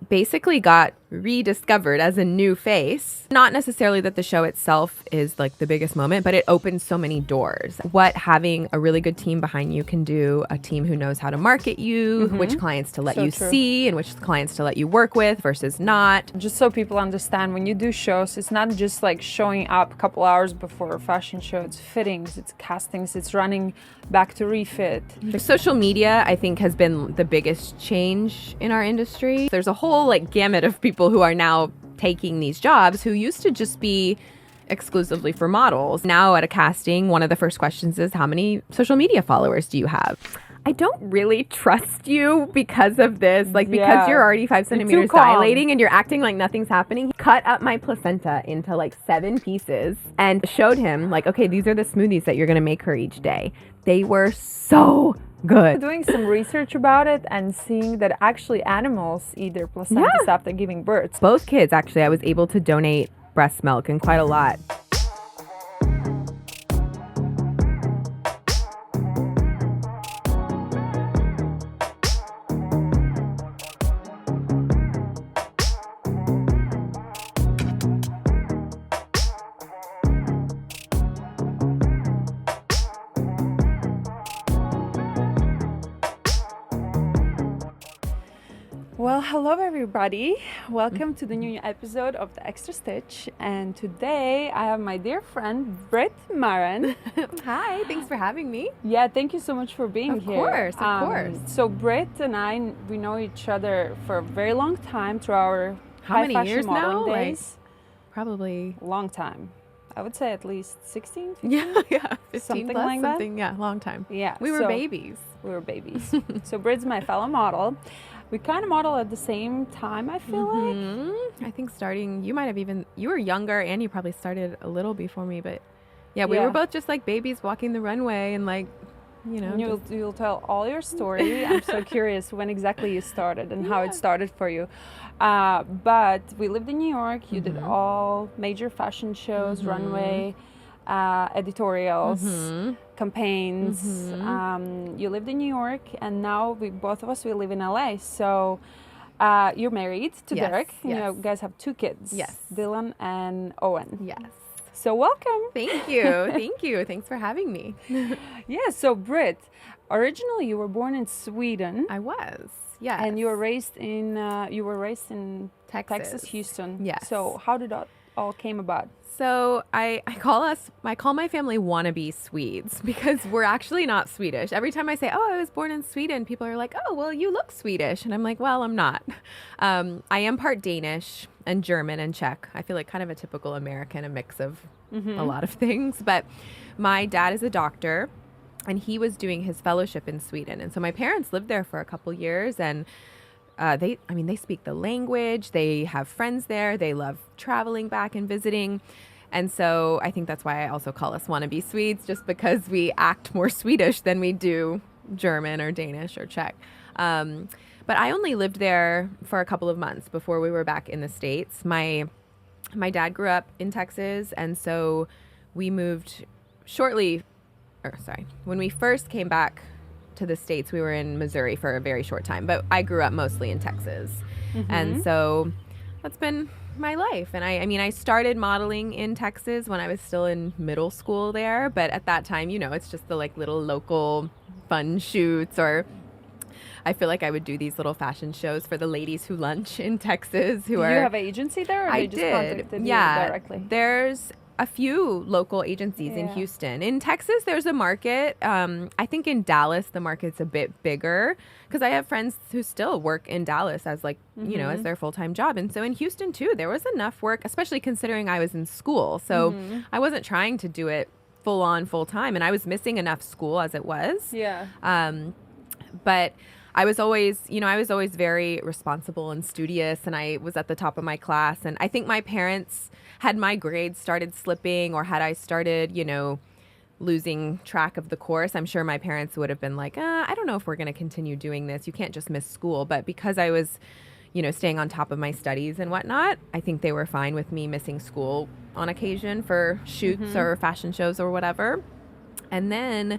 basically got rediscovered as a new face. Not necessarily that the show itself is like the biggest moment, but it opens so many doors. What having a really good team behind you can do, a team who knows how to market you, which clients to let you see and which clients to let you work with versus not. Just so people understand, when you do shows, it's not just like showing up a couple hours before a fashion show. It's fittings, it's castings, it's running back to refit. The social media, I think, has been the biggest change in our industry. There's a whole like gamut of people who are now taking these jobs who used to just be exclusively for models. Now at a casting, one of the first questions is, how many social media followers do you have? I don't really trust you because of this, like because you're already 5 centimeters dilating and you're acting like nothing's happening. He cut up my placenta into like 7 pieces and showed him like, okay, these are the smoothies that you're going to make her each day. They were so good. Doing some research about it and seeing that actually animals eat their placentas after giving birth. Both kids, actually, I was able to donate breast milk, and quite a lot. Well, hello everybody. Welcome to the new episode of The Extra Stitch. And today I have my dear friend, Britt Maren. Hi, thanks for having me. Yeah, thank you so much for being here. Of course. So Britt and I, we know each other for a very long time through our How many high-fashion years modeling now? days. Probably. Long time. I would say at least 16, 15? Yeah, 15 Something plus, like that? something, yeah, long time. Yeah. We were so babies. We were babies. So Britt's my fellow model. We kind of model at the same time, I feel like. I think starting, you were younger and you probably started a little before me, but yeah, we were both just like babies walking the runway and like, you know. You'll tell all your story. I'm so curious when exactly you started and how it started for you. But we lived in New York. You did all major fashion shows, runway, editorials, campaigns. You lived in New York, and now both of us live in LA. So you're married to Derek. You guys have 2 kids. Yes. Dylan and Owen. Yes. So welcome. Thank you. Thank you. Thanks for having me. Yeah. So Britt, originally you were born in Sweden. I was. Yeah. And you were raised in Texas, Houston. Yes. So how did that all came about? So I call my family wannabe Swedes because we're actually not Swedish. Every time I say, oh, I was born in Sweden, people are like, oh, well, you look Swedish. And I'm like, well, I'm not. I am part Danish and German and Czech. I feel like kind of a typical American, a mix of a lot of things. But my dad is a doctor and he was doing his fellowship in Sweden. And so my parents lived there for a couple years, and they speak the language. They have friends there. They love traveling back and visiting. And so I think that's why I also call us wannabe Swedes, just because we act more Swedish than we do German or Danish or Czech. But I only lived there for a couple of months before we were back in the States. My dad grew up in Texas, and so we moved when we first came back to the States, we were in Missouri for a very short time, but I grew up mostly in Texas. And so that's been my life. And I started modeling in Texas when I was still in middle school there, but at that time, it's just the like little local fun shoots, or I feel like I would do these little fashion shows for the ladies who lunch in Texas Did you have an agency there, or I they just did. contacted you directly? There's a few local agencies in Houston. In Texas, there's a market. I think in Dallas, the market's a bit bigger because I have friends who still work in Dallas as as their full-time job. And so in Houston too, there was enough work, especially considering I was in school. So I wasn't trying to do it full-time, and I was missing enough school as it was. Yeah. But I was always very responsible and studious, and I was at the top of my class. And I think my parents, had my grades started slipping, or had I started, losing track of the course, I'm sure my parents would have been like, I don't know if we're going to continue doing this. You can't just miss school. But because I was, staying on top of my studies and whatnot, I think they were fine with me missing school on occasion for shoots or fashion shows or whatever. And then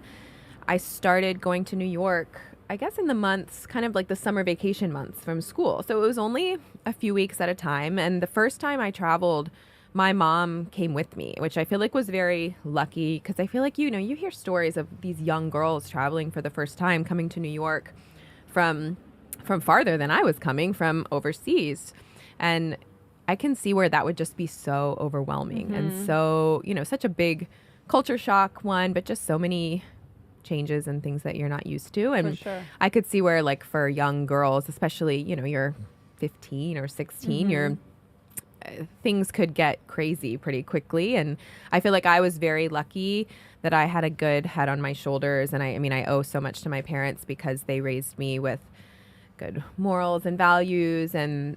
I started going to New York I guess, in the months, kind of like the summer vacation months from school. So it was only a few weeks at a time. And the first time I traveled, my mom came with me, which I feel like was very lucky because I feel like, you know, you hear stories of these young girls traveling for the first time, coming to New York from farther than I was coming, from overseas. And I can see where that would just be so overwhelming and so, you know, such a big culture shock one, but just so many changes and things that you're not used to. And I could see where, like, for young girls, especially, you know, you're 15 or 16, you're things could get crazy pretty quickly. And I feel like I was very lucky that I had a good head on my shoulders. And I mean, I owe so much to my parents because they raised me with good morals and values. And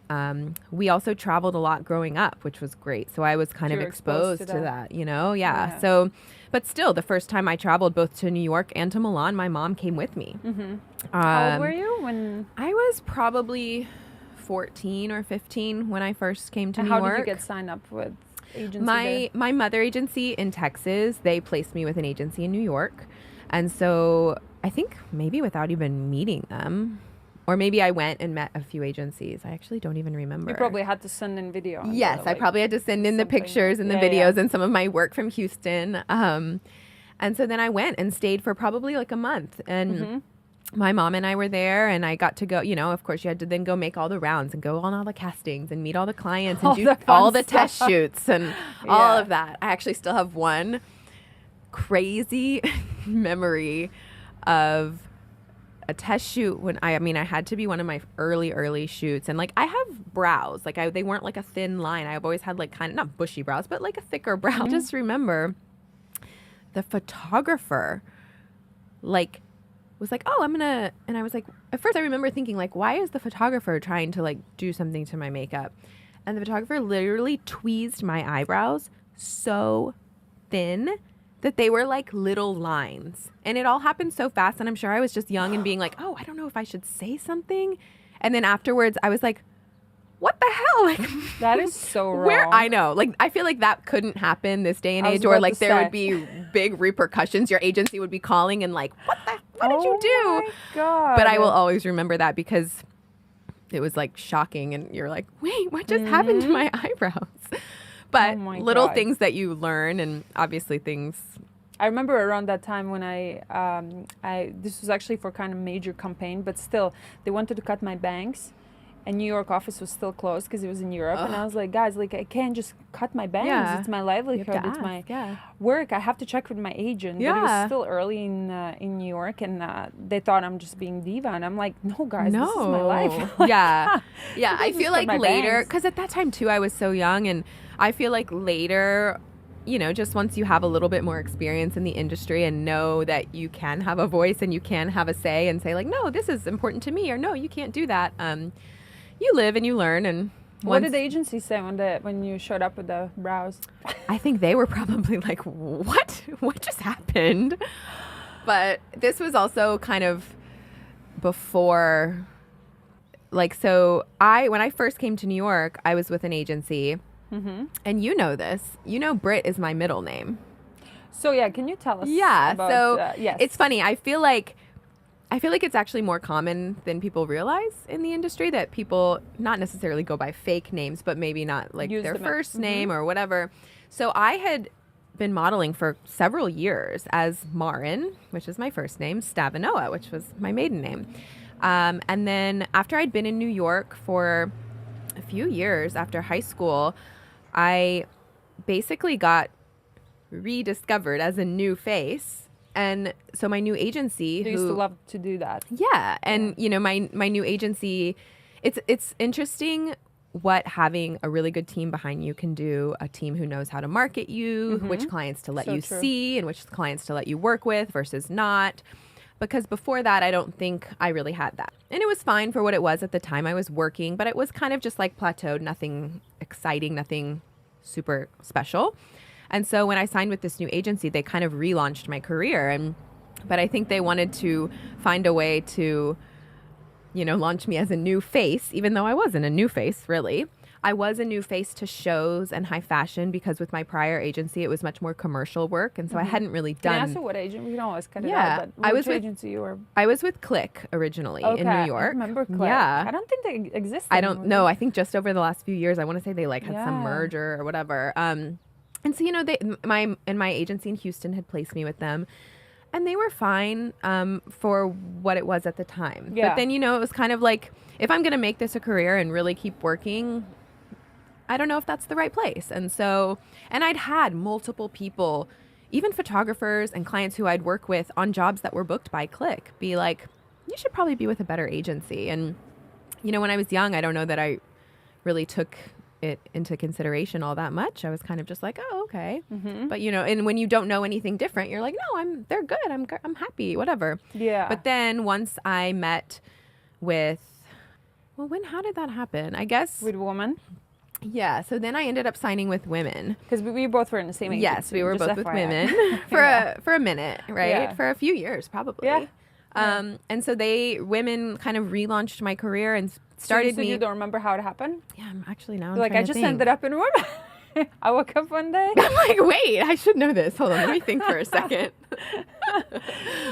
we also traveled a lot growing up, which was great. So I was kind of exposed to that, you know? Yeah. So, but still, the first time I traveled both to New York and to Milan, my mom came with me. How old were you when? I was probably 14 or 15 when I first came to New York. How did you get signed up with agency My mother agency in Texas, they placed me with an agency in New York. And so I think maybe without even meeting them, or maybe I went and met a few agencies. I actually don't even remember. You probably had to send in video. Yes, I probably had to send in the pictures and the videos and some of my work from Houston. And so then I went and stayed for probably like a month. And my mom and I were there, and I got to go, you know, of course you had to then go make all the rounds and go on all the castings and meet all the clients and do all the test shoots and all of that. I actually still have one crazy memory of a test shoot when I had to be one of my early shoots, and like I have brows, like they weren't like a thin line. I've always had like kind of not bushy brows, but like a thicker brow. Just remember the photographer like was like, oh, and I was like, at first I remember thinking like, why is the photographer trying to like do something to my makeup? And the photographer literally tweezed my eyebrows so thin that they were like little lines. And it all happened so fast. And I'm sure I was just young and being like, oh, I don't know if I should say something. And then afterwards I was like, what the hell? Like, that is so wrong. I know. Like, I feel like that couldn't happen this day and age, or like there would be big repercussions. Your agency would be calling and like, what did you do? Oh my God. But I will always remember that because it was like shocking. And you're like, wait, what just happened to my eyebrows? But little things that you learn, and obviously things. I remember around that time when this was actually for kind of major campaign, but still they wanted to cut my bangs, and New York office was still closed because it was in Europe. And I was like, guys, like I can't just cut my bangs. Yeah. It's my livelihood. It's my work. I have to check with my agent. Yeah. But it was still early in New York, and they thought I'm just being diva, and I'm like, no, guys, this is my life. Yeah. I feel like later, because at that time too, I was so young, and I feel like later, you know, just once you have a little bit more experience in the industry and know that you can have a voice and you can have a say and say like, no, this is important to me, or no, you can't do that. You live and you learn. And what did the agency say when you showed up with the brows? I think they were probably like, what just happened? But this was also kind of before, like, so when I first came to New York, I was with an agency. And you know this. You know Britt is my middle name. So yeah, can you tell us? Yeah. About, so yes. It's funny. I feel like it's actually more common than people realize in the industry that people not necessarily go by fake names, but maybe not like their first name or whatever. So I had been modeling for several years as Maren, which is my first name, Stavanoa, which was my maiden name. And then after I'd been in New York for a few years after high school, I basically got rediscovered as a new face. And so my new agency, they used to love to do that. Yeah. And, you know, my new agency, it's interesting what having a really good team behind you can do. A team who knows how to market you, which clients to let you see and which clients to let you work with versus not. Because before that, I don't think I really had that. And it was fine for what it was at the time I was working, but it was kind of just like plateaued, nothing exciting, nothing super special. And so when I signed with this new agency, they kind of relaunched my career. But I think they wanted to find a way to, you know, launch me as a new face, even though I wasn't a new face, really. I was a new face to shows and high fashion because with my prior agency, it was much more commercial work. And so I hadn't really done... Can I ask you what agent? We can always cut it out, but which agency you were... I was with Click originally in New York. I remember Click. Yeah. I don't think they exist I anymore. don't know. I think just over the last few years, I want to say they like had some merger or whatever. And so, you know, my agency in Houston had placed me with them. And they were fine for what it was at the time. Yeah. But then, you know, it was kind of like, if I'm going to make this a career and really keep working, I don't know if that's the right place. And so, and I'd had multiple people, even photographers and clients who I'd work with on jobs that were booked by Click, be like, you should probably be with a better agency. And, you know, when I was young, I don't know that I really took it into consideration all that much. I was kind of just like, oh, okay. But, you know, and when you don't know anything different, you're like, no, they're good. I'm happy, whatever. Yeah. But then once I met with, well, how did that happen? I guess. With women? Yeah. So then I ended up signing with women. Because we both were in the same agency. Yes, we were both with FYI. women for a minute, right? Yeah. For a few years, probably. Yeah. And so women kind of relaunched my career and started so me. you don't remember how it happened? Yeah, I'm actually now. Like, I just ended up in women. I wook up one day. I'm like, wait, I should know this. Hold on, let me think for a second.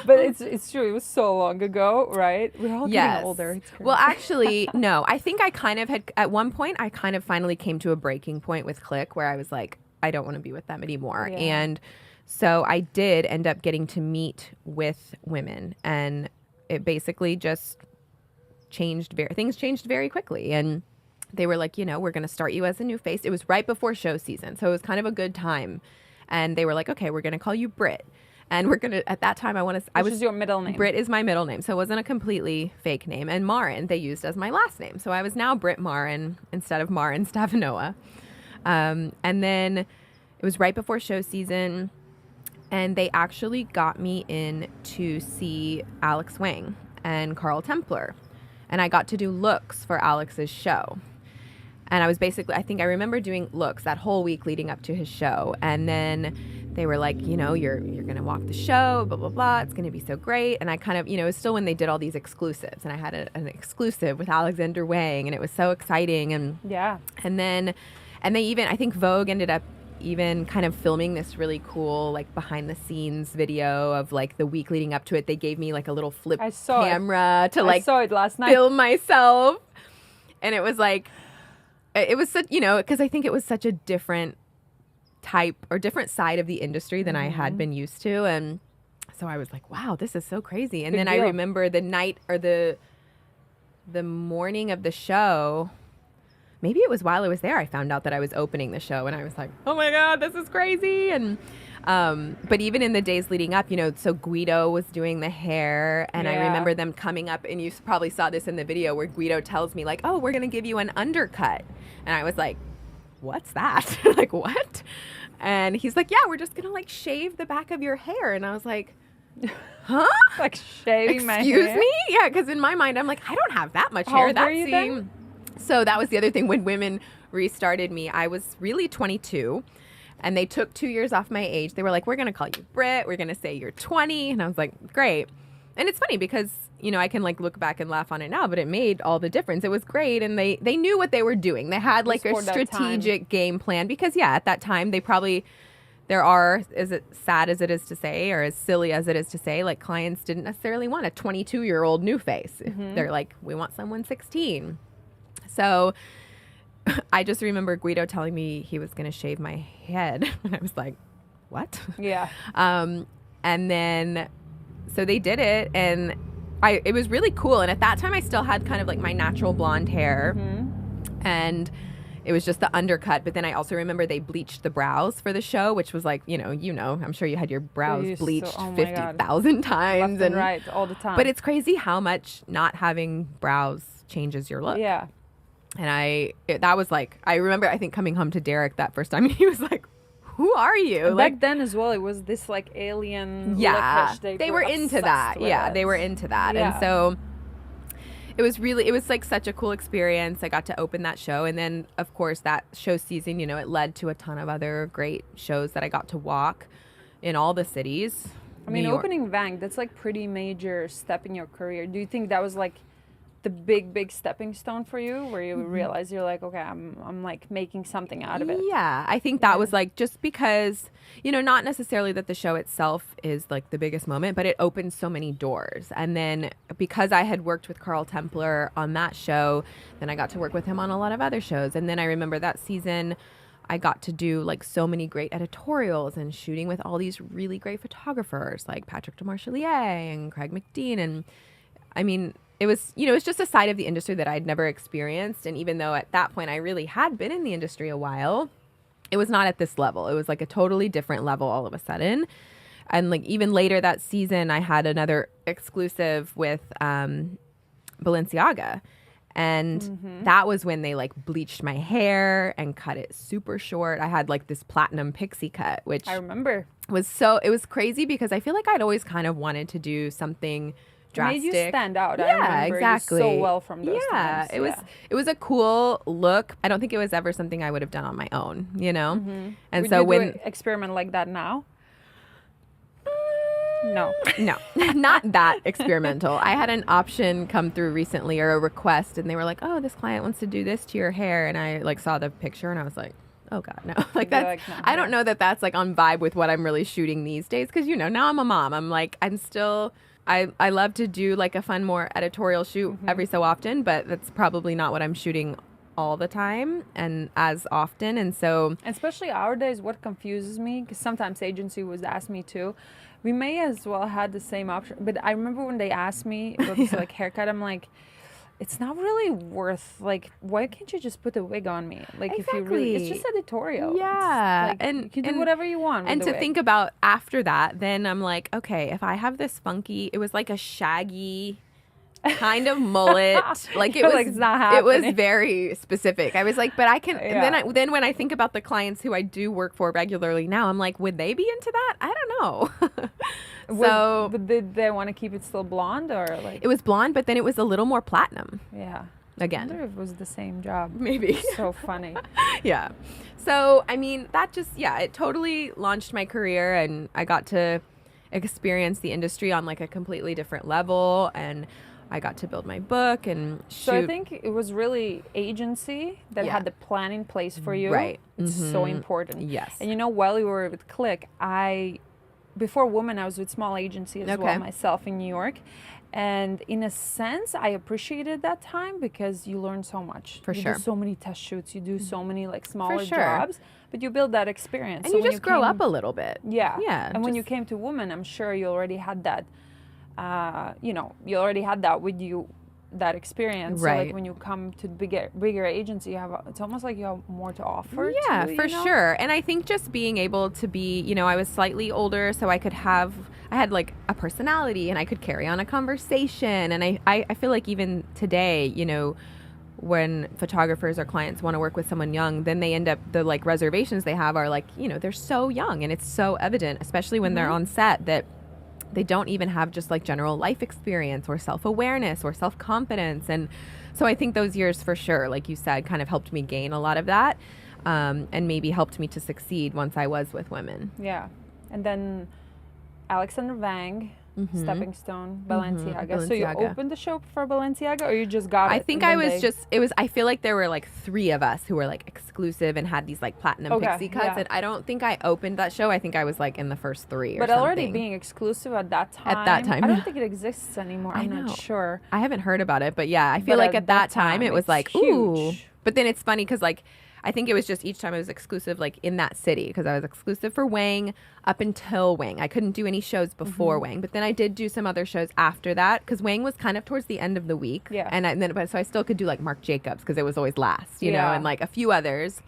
But it's true. It was so long ago, right? We're all getting older. It's crazy. Well, actually, no. I think I kind of had, at one point, I kind of finally came to a breaking point with Click where I was like, I don't want to be with them anymore. Yeah. And so I did end up getting to meet with women, and it basically just things changed very quickly. And they were like, you know, we're going to start you as a new face. It was right before show season, so it was kind of a good time. And they were like, okay, we're going to call you Britt. And we're going to, at that time, Which is your middle name. Britt is my middle name, so it wasn't a completely fake name. And Maren, they used as my last name. So I was now Britt Maren instead of Maren Stavanoa. And then it was right before show season, and they actually got me in to see Alex Wang and Carl Templer. And I got to do looks for Alex's show. And I was basically, I think I remember doing looks that whole week leading up to his show. And then they were like, you know, you're going to walk the show, blah, blah, blah. It's going to be so great. And I kind of, you know, it was still when they did all these exclusives. And I had an exclusive with Alexander Wang, and it was so exciting. And yeah. And they even, I think Vogue ended up even kind of filming this really cool, like, behind the scenes video of, like, the week leading up to it. They gave me, like, a little flip camera to, like, I saw it last night. Film myself. And it was like, it was such, you know, because I think it was such a different type or different side of the industry than I had been used to. And so I was like, wow, this is so crazy. And then I remember the night or the morning of the show, maybe it was while I was there, I found out that I was opening the show, and I was like, oh my God, this is crazy. And but even in the days leading up, you know, so Guido was doing the hair, and I remember them coming up, and you probably saw this in the video where Guido tells me, like, oh, we're going to give you an undercut. And I was like, what's that? Like, what? And he's like, yeah, we're just going to, like, shave the back of your hair. And I was like, huh? Like shaving my hair? Excuse me? Yeah, because in my mind, I'm like, I don't have that much hair. How old were you then? So that was the other thing. When women restarted me, I was really 22. And they took 2 years off my age. They were like, we're going to call you Britt. We're going to say you're 20. And I was like, great. And it's funny because, you know, I can, like, look back and laugh on it now, but it made all the difference. It was great. And they knew what they were doing. They had, like, a strategic game plan because, yeah, at that time, they probably, as it sad as it is to say, or as silly as it is to say, like, clients didn't necessarily want a 22-year-old new face. They're like, we want someone 16. So I just remember Guido telling me he was going to shave my head. And I was like, what? Yeah. And then, so they did it, and it was really cool. And at that time, I still had kind of like my natural blonde hair, and it was just the undercut. But then I also remember they bleached the brows for the show, which was like, you know, I'm sure you had your brows bleached 50,000 times. Left and right, all the time. But it's crazy how much not having brows changes your look. Yeah. And that was like, I remember, I think, coming home to Derek that first time, and he was like, who are you? Back then as well, it was this like alien lookish. They were into that. Yeah, they were into that. Yeah. And so it was like such a cool experience. I got to open that show. And then, of course, that show season, you know, it led to a ton of other great shows that I got to walk in all the cities. I mean, opening Vang, that's like pretty major step in your career. Do you think that was like the big stepping stone for you, where you realize you're like, okay, I'm like making something out of it? Yeah, I think that was like, just because, not necessarily that the show itself is like the biggest moment, but it opened so many doors. And then because I had worked with Carl Templer on that show, then I got to work with him on a lot of other shows. And then I remember that season I got to do like so many great editorials and shooting with all these really great photographers like Patrick DeMarchelier and Craig McDean. And I mean, it was, it's just a side of the industry that I'd never experienced. And even though at that point I really had been in the industry a while, it was not at this level. It was like a totally different level all of a sudden. And like even later that season, I had another exclusive with Balenciaga. And that was when they like bleached my hair and cut it super short. I had like this platinum pixie cut, which I remember it was crazy because I feel like I'd always kind of wanted to do something drastic. Made you stand out. Yeah, I remember exactly. You so well from those times. It was a cool look. I don't think it was ever something I would have done on my own, And Would so you when do an experiment like that now? No, not that experimental. I had an option come through recently, or a request, and they were like, "Oh, this client wants to do this to your hair," and I like saw the picture, and I was like, "Oh God, no!" Like that's. Like, no, I don't know that that's like on vibe with what I'm really shooting these days, because now I'm a mom. I'm still. I love to do like a fun, more editorial shoot every so often, but that's probably not what I'm shooting all the time and as often. And so, especially our days, what confuses me, because sometimes agency would ask me too, we may as well had the same option. But I remember when they asked me about this like haircut, I'm like, it's not really worth, like, why can't you just put a wig on me? Like, if you really, it's just editorial. Yeah. Like, and you can do whatever you want with and the to wig. think about after that, then I'm like, okay, if I have this funky, it was like a shaggy kind of mullet. Like it was, like, it's not it was happening. very specific. I was like, but I can, and then when I think about the clients who I do work for regularly now, I'm like, would they be into that? I don't know. But did they want to keep it still blonde, or like? It was blonde, but then it was a little more platinum. Yeah. Again. I wonder if it was the same job. Maybe. So funny. Yeah. So, I mean, that just, it totally launched my career, and I got to experience the industry on like a completely different level, and I got to build my book and shoot. So I think it was really agency that had the plan in place for you. Right. It's so important. Yes. And while you were with Click, before Woman, I was with small agency as well myself in New York. And in a sense, I appreciated that time because you learn so much. For sure. You do so many test shoots. You do so many like smaller jobs. But you build that experience. And so you just grow up a little bit. Yeah. Yeah. And when you came to Woman, I'm sure you already had that. You already had that with you, that experience. Right. So like when you come to bigger agency, it's almost like you have more to offer. Yeah, too, for sure. And I think just being able to be, I was slightly older, so I had like a personality, and I could carry on a conversation. And I feel like even today, when photographers or clients want to work with someone young, then they end up, the like reservations they have are like, they're so young, and it's so evident, especially when they're on set, that they don't even have just like general life experience or self-awareness or self-confidence. And so I think those years for sure, like you said, kind of helped me gain a lot of that, and maybe helped me to succeed once I was with women. Yeah. And then Alexander Wang, Stepping Stone, Balenciaga. So you opened the show for Balenciaga, or you just got it? I think I feel like there were like 3 of us who were like exclusive and had these like platinum pixie cuts. And I don't think I opened that show. I think I was like in the first 3 or something. But already being exclusive at that time. I don't think it exists anymore. I'm not sure. I haven't heard about it, but yeah, I feel like at that time it was like, huge. Ooh. But then it's funny because like, I think it was just each time I was exclusive like in that city, because I was exclusive for Wang up until Wang. I couldn't do any shows before Wang, but then I did do some other shows after that, because Wang was kind of towards the end of the week. Yeah. But so I still could do like Marc Jacobs, because it was always last, you know, and like a few others.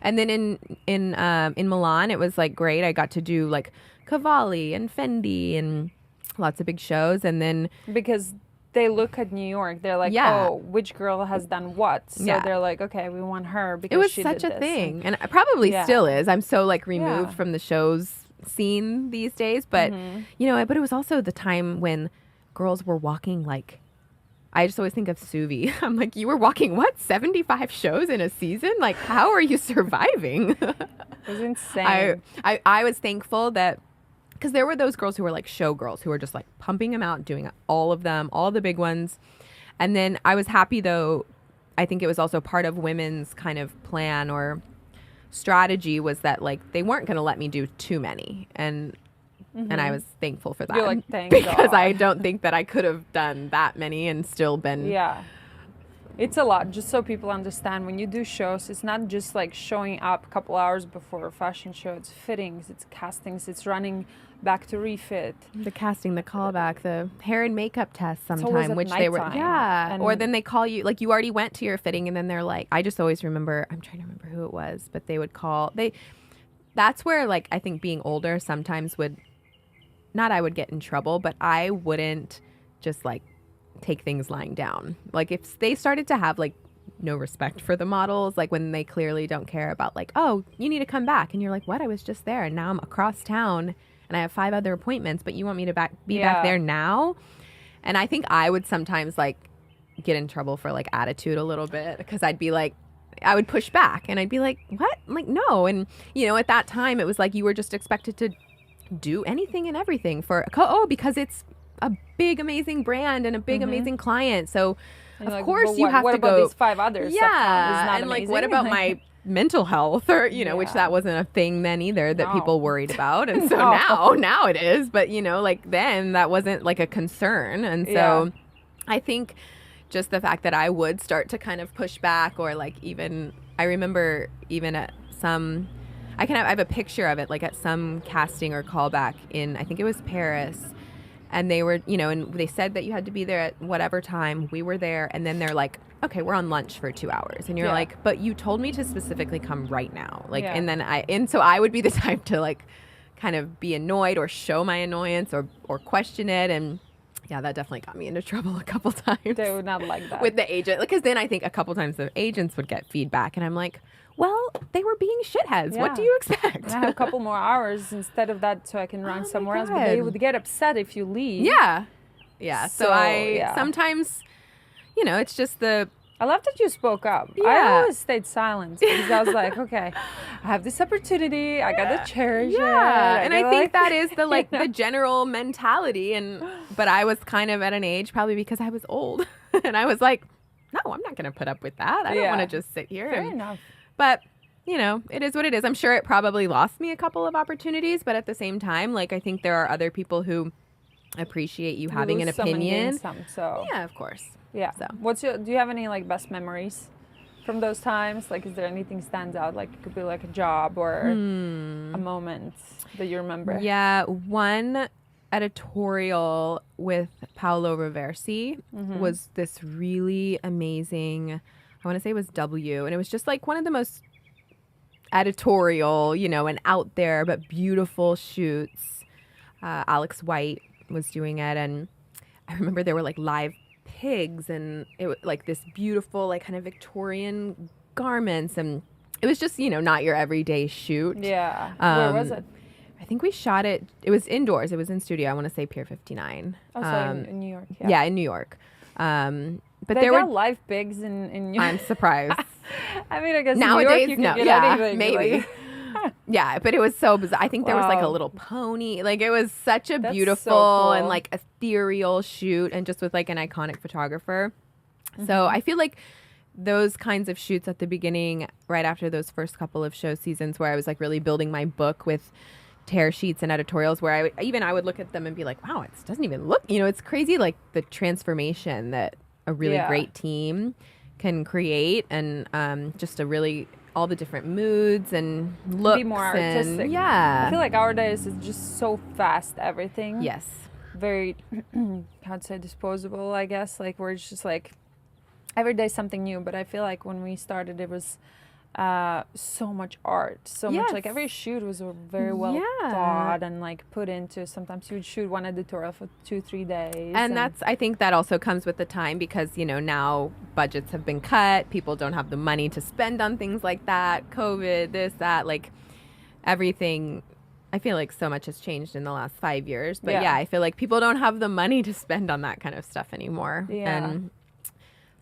And then in Milan, it was like great. I got to do like Cavalli and Fendi and lots of big shows. And then because they look at New York, they're like, oh, which girl has done what? So they're like, okay, we want her because it was she such did a this. thing, and it probably still is. I'm so like removed from the shows scene these days, but but it was also the time when girls were walking like. I just always think of Suvi. I'm like, you were walking 75 shows in a season? Like, how are you surviving? It was insane. I was thankful that. Because there were those girls who were like show girls who were just like pumping them out, doing all of them, all the big ones. And then I was happy though. I think it was also part of women's kind of plan or strategy was that like they weren't going to let me do too many. And I was thankful for that. You're like, thank because God. I don't think that I could have done that many and still been. Yeah. It's a lot, just so people understand. When you do shows, it's not just like showing up a couple hours before a fashion show. It's fittings, it's castings, it's running back to refit. The casting, the callback, the hair and makeup test always sometime, at which they were, nighttime. or then they call you, like you already went to your fitting and then they're like, I just always remember, I'm trying to remember who it was, but they would call, that's where like, I think being older sometimes would, not I would get in trouble, but I wouldn't just like take things lying down. Like if they started to have like no respect for the models, like when they clearly don't care about like, oh, you need to come back. And you're like, what? I was just there and now I'm across town and I have 5 other appointments, but you want me to be back there now? And I think I would sometimes like get in trouble for like attitude a little bit because I'd be like, I would push back and I'd be like, what? I'm like, no. And you know, at that time it was like you were just expected to do anything and everything for, because it's a big, amazing brand and a big, amazing client. So of like, course you have what to about go. these 5 others? Yeah. And amazing? like, what about my mental health or, you know, which that wasn't a thing then either that people worried about. And so now it is, but you know, like then that wasn't like a concern. And so I think just the fact that I would start to kind of push back or like even, I remember even at some, I have a picture of it like at some casting or callback in, I think it was Paris. And they were, you know, and they said that you had to be there at whatever time. We were there. And then they're like, okay, we're on lunch for 2 hours. And you're like, but you told me to specifically come right now. Like, and then so I would be the type to like kind of be annoyed or show my annoyance or question it. And yeah, that definitely got me into trouble a couple times. They would not like that. With the agent. Because then I think a couple times the agents would get feedback. And I'm like, well, they were being shitheads. What do you expect? I have a couple more hours instead of that so I can run somewhere else. But they would get upset if you leave. Yeah. Yeah. So sometimes, you know, it's just the... I love that you spoke up. Yeah. I always stayed silent because I was like, okay, I have this opportunity. I got to cherish it. And I think that is the like the general mentality. But I was kind of at an age probably because I was old. And I was like, no, I'm not going to put up with that. I don't want to just sit here. Fair enough. But, you know, it is what it is. I'm sure it probably lost me a couple of opportunities, but at the same time, like, I think there are other people who appreciate you having an opinion. So. Yeah, of course. Yeah. So, do you have any, like, best memories from those times? Like, is there anything stands out? Like, it could be, like, a job or a moment that you remember. Yeah, one editorial with Paolo Roversi was this really amazing... I want to say it was W, and it was just like one of the most editorial, you know, and out there, but beautiful shoots. Alex White was doing it, and I remember there were like live pigs, and it was like this beautiful, like kind of Victorian garments, and it was just, you know, not your everyday shoot. Yeah. Where was it? I think we shot it. It was indoors. It was in studio. I want to say Pier 59. Oh, so in New York. Yeah, in New York. But they there got were live pigs in New York. I'm surprised. I mean, I guess nowadays, in New York you could get anything, maybe. Like. Yeah, but it was so bizarre. I think there was like a little pony. Like it was such a beautiful cool. and like ethereal shoot, and just with like an iconic photographer. So I feel like those kinds of shoots at the beginning, right after those first couple of show seasons, where I was like really building my book with tear sheets and editorials, where I would look at them and be like, wow, it doesn't even look, you know, it's crazy, like the transformation that a really great team can create, and just a really all the different moods and looks. Be more artistic. I feel like our days is just so fast, everything. Yes. Very, how'd say, disposable, I guess. Like we're just like every day something new. But I feel like when we started, it was so much art, so much, like every shoot was very well thought and like put into. Sometimes you would shoot one editorial for 2-3 days, and that's, I think that also comes with the time, because you know now budgets have been cut, people don't have the money to spend on things like that, COVID, this, that, like everything. I feel like so much has changed in the last 5 years, but I feel like people don't have the money to spend on that kind of stuff anymore. And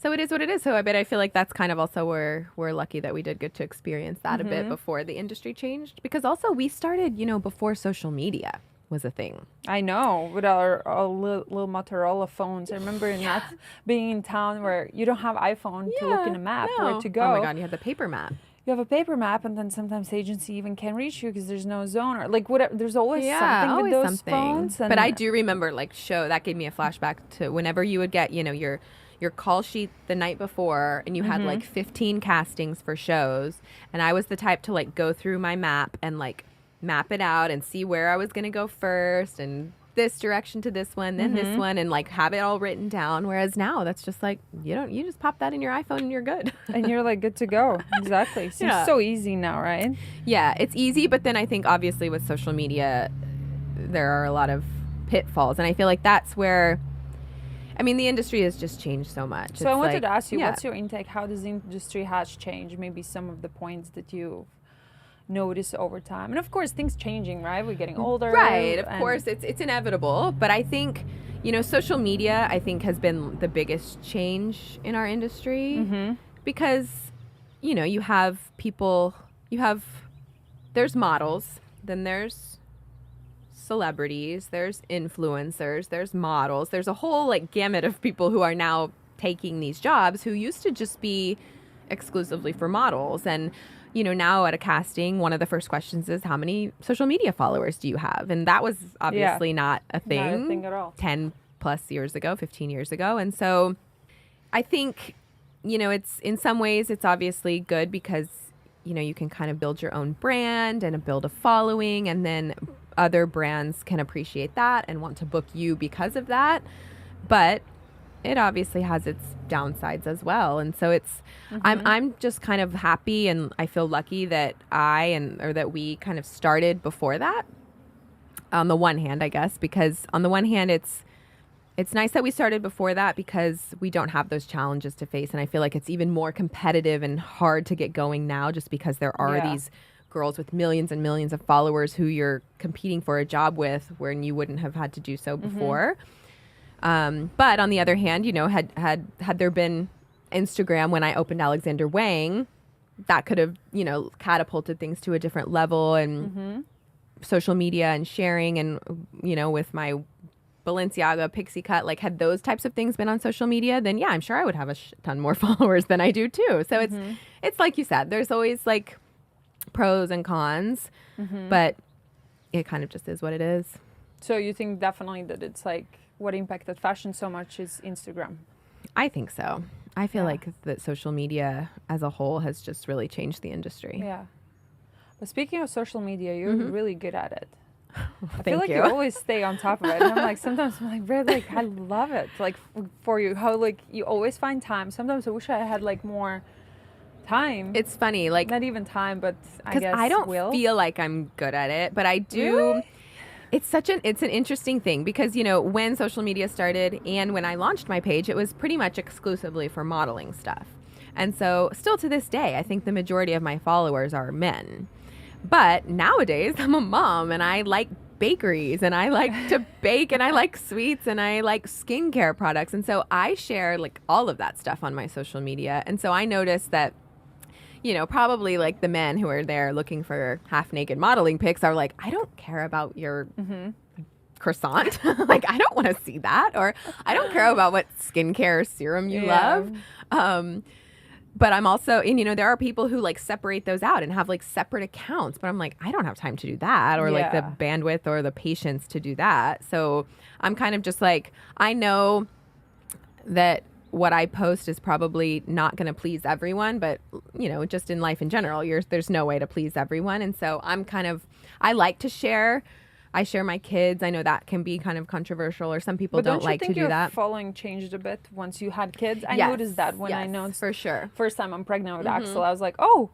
so it is what it is. So I feel like that's kind of also where we're lucky that we did get to experience that a bit before the industry changed. Because also we started, you know, before social media. was a thing. I know, with our little Motorola phones. I remember not being in town where you don't have iPhone to look in a map where to go. Oh my God, you had the paper map. You have a paper map, and then sometimes the agency even can't reach you because there's no zone, or like whatever. There's always something with those phones. But I do remember, like, that gave me a flashback to whenever you would get, your call sheet the night before, and you had like 15 castings for shows, and I was the type to like go through my map and like map it out and see where I was going to go first, and this direction to this one, then this one, and like have it all written down. Whereas now that's just like, you just pop that in your iPhone and you're good. And you're like good to go. Exactly. Seems so easy now, right? Yeah, it's easy. But then I think obviously with social media, there are a lot of pitfalls. And I feel like that's where, I mean, the industry has just changed so much. So I wanted to ask you, what's your intake? How does the industry has changed? Maybe some of the points that you notice over time, and of course things changing, right? We're getting older, right? Of course, it's inevitable. But I think social media, I think, has been the biggest change in our industry because you have people, there's models, then there's celebrities, there's influencers, there's models, there's a whole like gamut of people who are now taking these jobs who used to just be exclusively for models. And now at a casting, one of the first questions is, how many social media followers do you have? And that was obviously not a thing. Not a thing at all. 10 plus years ago, 15 years ago. And so I think, it's in some ways it's obviously good because, you can kind of build your own brand and build a following, and then other brands can appreciate that and want to book you because of that. But it obviously has its downsides as well. And so it's, I'm just kind of happy, and I feel lucky that that we kind of started before that, on the one hand, I guess, because on the one hand, it's nice that we started before that because we don't have those challenges to face. And I feel like it's even more competitive and hard to get going now just because there are these girls with millions and millions of followers who you're competing for a job with when you wouldn't have had to do so before. But on the other hand, had there been Instagram when I opened Alexander Wang, that could have, catapulted things to a different level, and social media and sharing, and, with my Balenciaga pixie cut, like had those types of things been on social media, then I'm sure I would have a ton more followers than I do too. So it's like you said, there's always like pros and cons, but it kind of just is what it is. So you think definitely that it's like, what impacted fashion so much is Instagram? I think so. I feel like that social media as a whole has just really changed the industry. Yeah. But speaking of social media, you're really good at it. I feel like you. You always stay on top of it. And I'm like, sometimes I'm like, Britt, like, I love it. Like, for you, how like you always find time. Sometimes I wish I had like more time. It's funny, like, not even time, but I guess I don't feel like I'm good at it, but I do. Really? It's an interesting thing because, when social media started and when I launched my page, it was pretty much exclusively for modeling stuff. And so still to this day, I think the majority of my followers are men. But nowadays I'm a mom and I like bakeries and I like to bake and I like sweets and I like skincare products. And so I share like all of that stuff on my social media. And so I noticed that, probably like the men who are there looking for half naked modeling pics are like, I don't care about your croissant. Like, I don't want to see that. Or I don't care about what skincare serum you love. But I'm also, and there are people who like separate those out and have like separate accounts. But I'm like, I don't have time to do that, or like the bandwidth or the patience to do that. So I'm kind of just like, I know that what I post is probably not going to please everyone, but just in life in general, there's no way to please everyone. And so I like to share. I share my kids. I know that can be kind of controversial, or some people don't like to do that. But don't you think your following changed a bit once you had kids? I noticed that when I announced for sure. First time I'm pregnant with Axel, I was like, oh,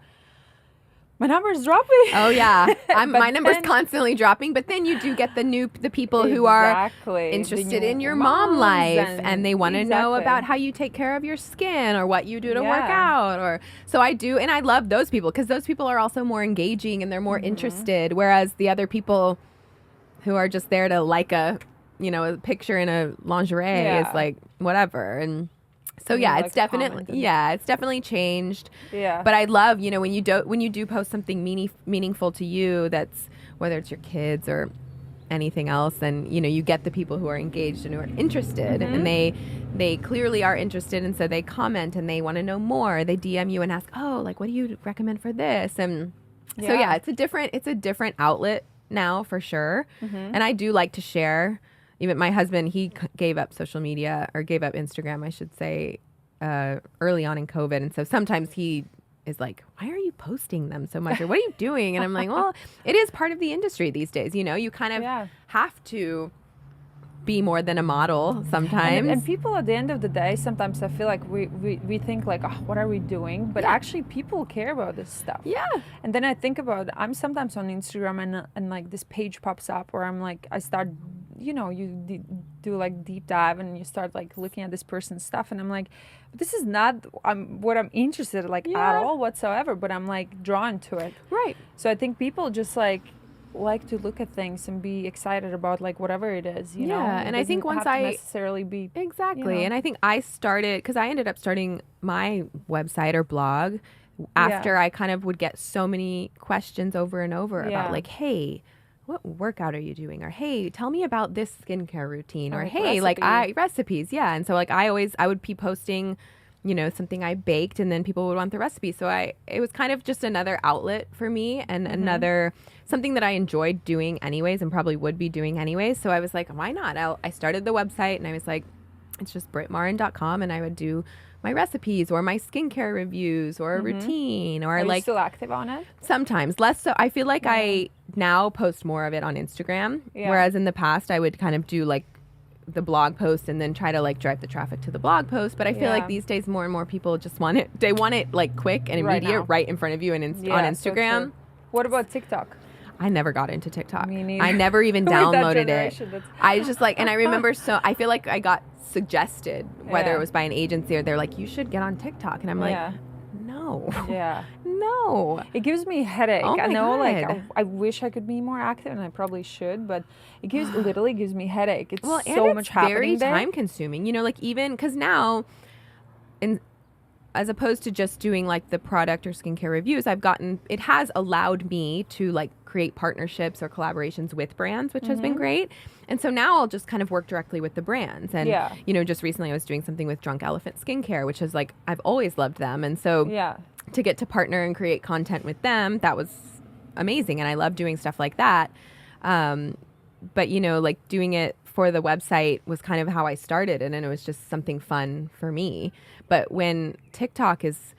my number's dropping. Oh yeah, my number's constantly dropping. But then you do get the people who are interested in your mom life, and they want to know about how you take care of your skin or what you do to work out. Or so I do, and I love those people because those people are also more engaging and they're more interested. Whereas the other people who are just there to like a picture in a lingerie is like whatever. And so it's definitely changed. Yeah. But I love, when you do post something meaningful to you, that's whether it's your kids or anything else. And, you know, you get the people who are engaged and who are interested, and they clearly are interested. And so they comment and they want to know more. They DM you and ask, oh, like, what do you recommend for this? And so, yeah, it's a different outlet now for sure. And I do like to share. Even my husband, he gave up social media, or gave up Instagram, I should say, early on in COVID. And so sometimes he is like, why are you posting them so much? Or what are you doing? And I'm like, well, it is part of the industry these days. You know, you kind of have to be more than a model sometimes. And people, at the end of the day, sometimes I feel like we think like, oh, what are we doing? But actually people care about this stuff. Yeah. And then I think about, I'm sometimes on Instagram and like this page pops up where I'm like, I start, you know, you do like deep dive and you start like looking at this person's stuff, and I'm like, this is not what I'm interested in, like at all whatsoever, but I'm like drawn to it. Right. So I think people just like to look at things and be excited about like whatever it is, you know. And I think once have to necessarily be exactly, you know. And I think I started, because I ended up starting my website or blog after I kind of would get so many questions over and over about like, hey, what workout are you doing? Or, hey, tell me about this skincare routine. Or, hey, recipes. Yeah. And so like I would be posting, you know, something I baked, and then people would want the recipe. So it was kind of just another outlet for me, and another something that I enjoyed doing anyways, and probably would be doing anyways. So I was like, why not? I started the website, and I was like, it's just brittmaren.com, and I would do my recipes or my skincare reviews or a routine. Or Are like you still active on it? Sometimes, less so. I feel like I now post more of it on Instagram, whereas in the past I would kind of do like the blog post and then try to like drive the traffic to the blog post. But I feel like these days more and more people just want it. They want it like quick and immediate, right in front of you, and on Instagram. So what about TikTok? I never got into TikTok. Me neither. I never even downloaded it. That's... I just like, and I remember, so I feel like I got suggested, whether it was by an agency or they're like, you should get on TikTok. And I'm like, no. Yeah. No. It gives me a headache. Oh I know, God. like, I wish I could be more active, and I probably should, but it literally gives me a headache. It's so much happening there. Very time consuming, you know, like even, because now, as opposed to just doing like the product or skincare reviews, it has allowed me to like create partnerships or collaborations with brands, which has been great. And so now I'll just kind of work directly with the brands. And, you know, just recently I was doing something with Drunk Elephant Skincare, which is like, I've always loved them. And so to get to partner and create content with them, that was amazing. And I love doing stuff like that. But, you know, like doing it for the website was kind of how I started. And then it was just something fun for me. But when TikTok is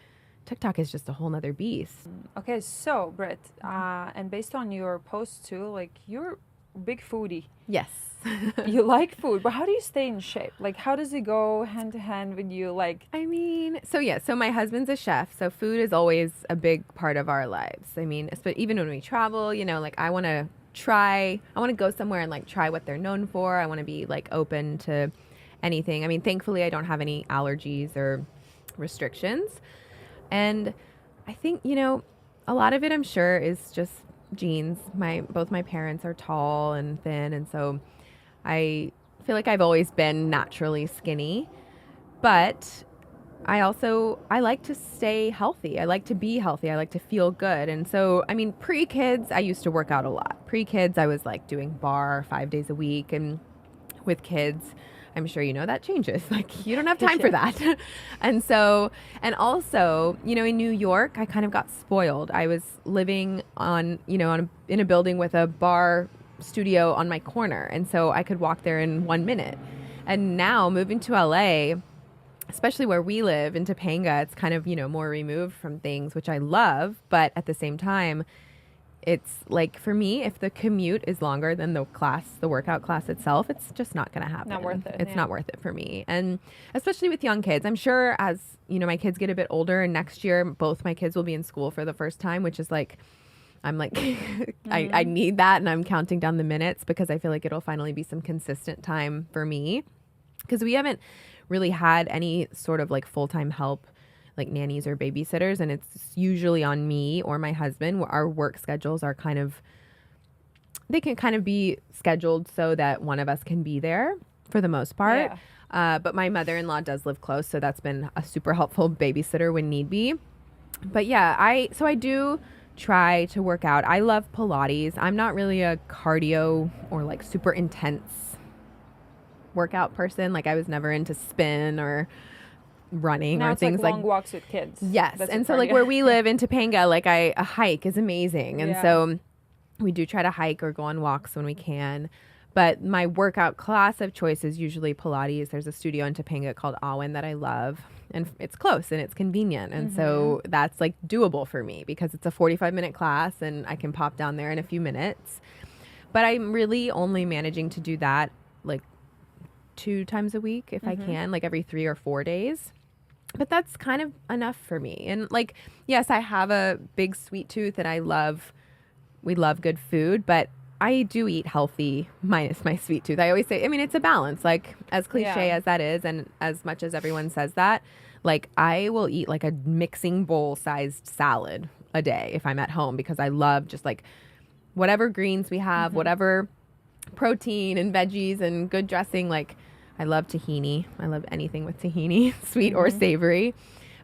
just a whole nother beast. Okay, so Britt, and based on your posts too, like you're a big foodie. Yes. You like food, but how do you stay in shape? Like, how does it go hand to hand with you? Like, I mean, so my husband's a chef, so food is always a big part of our lives. I mean, but even when we travel, you know, like I want to go somewhere and like try what they're known for. I want to be like open to anything. I mean, thankfully I don't have any allergies or restrictions. And I think, you know, a lot of it, I'm sure, is just genes. Both my parents are tall and thin, and so I feel like I've always been naturally skinny. But I like to stay healthy. I like to be healthy. I like to feel good. And so, I mean, pre-kids, I used to work out a lot. Pre-kids, I was like doing bar 5 days a week. And with kids, I'm sure you know that changes. Like, you don't have time for that. And also, you know, in New York, I kind of got spoiled. I was living in a building with a bar studio on my corner. And so I could walk there in 1 minute. And now moving to LA, especially where we live in Topanga, it's kind of, you know, more removed from things, which I love. But at the same time, it's like, for me, if the commute is longer than the workout class itself, it's just not going to happen. Not worth it. It's not worth it for me. And especially with young kids, I'm sure as, you know, my kids get a bit older, and next year, both my kids will be in school for the first time, which is like, I'm like, I need that. And I'm counting down the minutes because I feel like it'll finally be some consistent time for me, because we haven't really had any sort of like full-time help, like nannies or babysitters, and it's usually on me or my husband. Our work schedules are they can kind of be scheduled so that one of us can be there for the most part. But my mother-in-law does live close, so that's been a super helpful babysitter when need be. But yeah, I do try to work out. I love Pilates. I'm not really a cardio or like super intense workout person. Like I was never into spin or running Now or it's things like long walks with kids. Yes. That's And your so like cardio. where we live in Topanga, like a hike is amazing. And Yeah. so we do try to hike or go on walks when we can. But my workout class of choice is usually Pilates. There's a studio in Topanga called Awen that I love. And it's close and it's convenient. And so that's like doable for me because it's a 45-minute class and I can pop down there in a few minutes. But I'm really only managing to do that like 2 times a week if I can, like every 3 or 4 days. But that's kind of enough for me. And like, yes, I have a big sweet tooth and we love good food, but I do eat healthy minus my sweet tooth. I always say, I mean, it's a balance, like as cliche as that is. And as much as everyone says that, like I will eat like a mixing bowl sized salad a day if I'm at home because I love just like whatever greens we have, whatever protein and veggies and good dressing. Like I love tahini. I love anything with tahini, sweet or savory.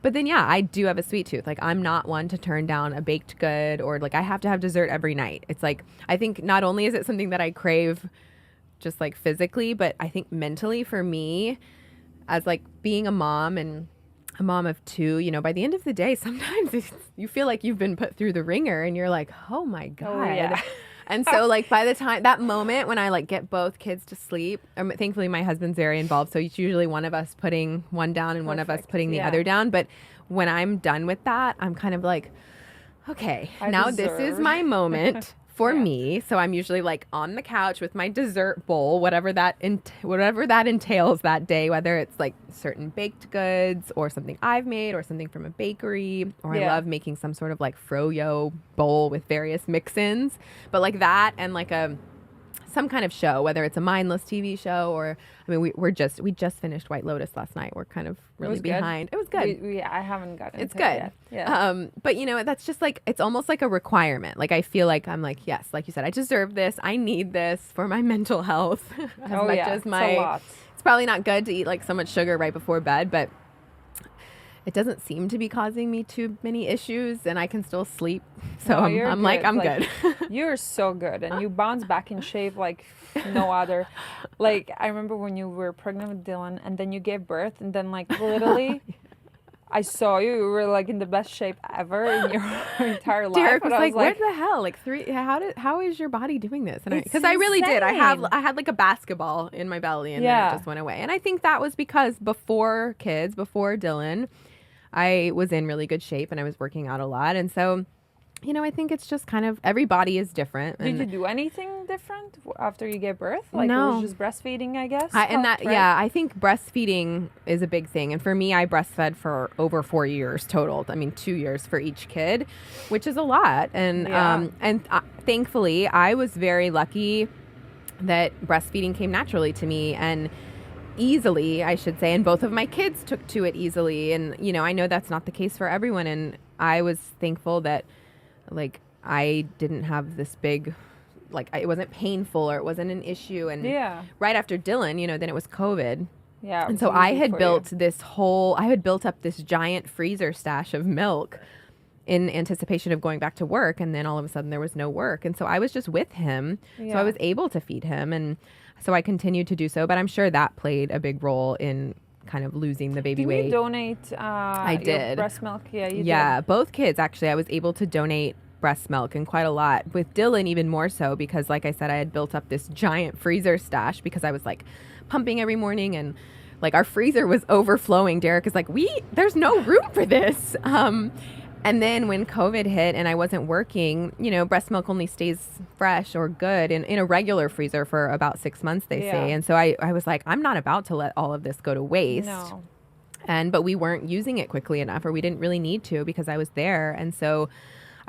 But then, yeah, I do have a sweet tooth. Like I'm not one to turn down a baked good or like I have to have dessert every night. It's like, I think not only is it something that I crave just like physically, but I think mentally for me as like being a mom and a mom of 2, you know, by the end of the day, sometimes you feel like you've been put through the ringer and you're like, oh my God. Oh, yeah. And so like by the time that moment when I like get both kids to sleep, thankfully my husband's very involved. So it's usually one of us putting one down and one of us putting the other down. But when I'm done with that, I'm kind of like, okay, now this is my moment for me. So I'm usually like on the couch with my dessert bowl, whatever that entails that day, whether it's like certain baked goods or something I've made or something from a bakery, or I love making some sort of like froyo bowl with various mix-ins, but like that and like some kind of show, whether it's a mindless TV show or, I mean, we just finished White Lotus last night. We're kind of really behind. It was good. I haven't gotten It's into good. it yet. Yeah. But you know, that's just like, it's almost like a requirement. Like I feel like I'm like, yes, like you said, I deserve this. I need this for my mental health as much as it's a lot. it's probably not good to eat like so much sugar right before bed, but it doesn't seem to be causing me too many issues and I can still sleep. So I'm like, I'm good. You're so good and you bounce back in shape like no other. Like I remember when you were pregnant with Dylan and then you gave birth and then like literally I saw you were like in the best shape ever in your entire life. Derek was like, what the hell? Like how is your body doing this? And because I really did. I had like a basketball in my belly and then it just went away. And I think that was because before Dylan, I was in really good shape and I was working out a lot. And so, you know, I think it's just kind of, every body is different. Did you do anything different after you gave birth? Like no. It was just breastfeeding, I guess? I think breastfeeding is a big thing. And for me, I breastfed for over 4 years total. I mean, 2 years for each kid, which is a lot. And, thankfully I was very lucky that breastfeeding came naturally to me and easily, I should say, and both of my kids took to it easily. And, you know, I know that's not the case for everyone. And I was thankful that, like, I didn't have this big, like, it wasn't painful or it wasn't an issue. And right after Dylan, you know, then it was COVID. Yeah. And so I had built up this giant freezer stash of milk in anticipation of going back to work. And then all of a sudden there was no work. And so I was just with him. So I was able to feed him. And so I continued to do so, but I'm sure that played a big role in kind of losing the baby weight. Did you donate I did. Your breast milk? Yeah, you did. Yeah, both kids, actually. I was able to donate breast milk and quite a lot. With Dylan, even more so, because like I said, I had built up this giant freezer stash because I was like pumping every morning and like our freezer was overflowing. Derek is like, there's no room for this. And then when COVID hit and I wasn't working, you know, breast milk only stays fresh or good in a regular freezer for about 6 months, they say. And so I was like, I'm not about to let all of this go to waste. No. But we weren't using it quickly enough, or we didn't really need to because I was there. And so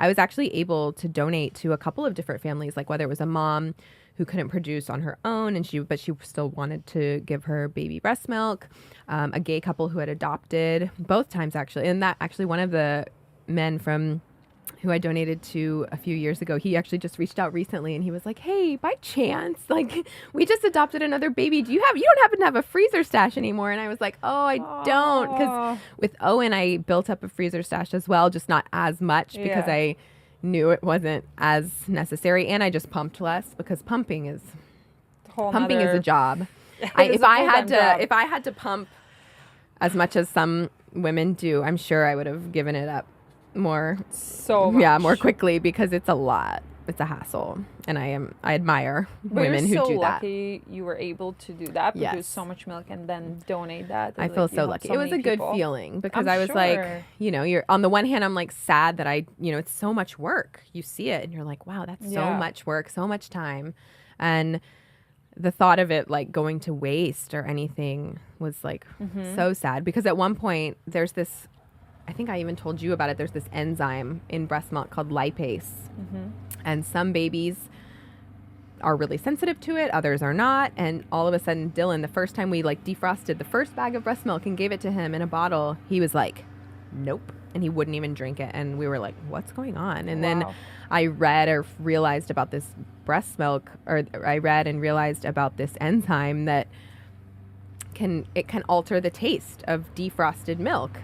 I was actually able to donate to a couple of different families, like whether it was a mom who couldn't produce on her own but she still wanted to give her baby breast milk, a gay couple who had adopted both times actually. And that actually one of the men from who I donated to a few years ago, he actually just reached out recently and he was like, hey, by chance, like we just adopted another baby. You don't happen to have a freezer stash anymore? And I was like, oh, I don't. Because with Owen, I built up a freezer stash as well, just not as much because I knew it wasn't as necessary, and I just pumped less because pumping is a job. If I had to pump as much as some women do, I'm sure I would have given it up more quickly, because it's a lot. It's a hassle, and I admire women who do that. You're so lucky you were able to do that, produce so much milk, and then donate that. I feel so lucky. It was a good feeling, because I was like, you're on the one hand, I'm like sad that it's so much work. You see it and you're like, wow, that's so much work, so much time. And the thought of it like going to waste or anything was like so sad, because at one point there's this, I think I even told you about it, there's this enzyme in breast milk called lipase. And some babies are really sensitive to it, others are not. And all of a sudden, Dylan, the first time we like defrosted the first bag of breast milk and gave it to him in a bottle, he was like, nope. And he wouldn't even drink it. And we were like, what's going on? And then I read or realized about this breast milk, or I read and realized about this enzyme that can alter the taste of defrosted milk.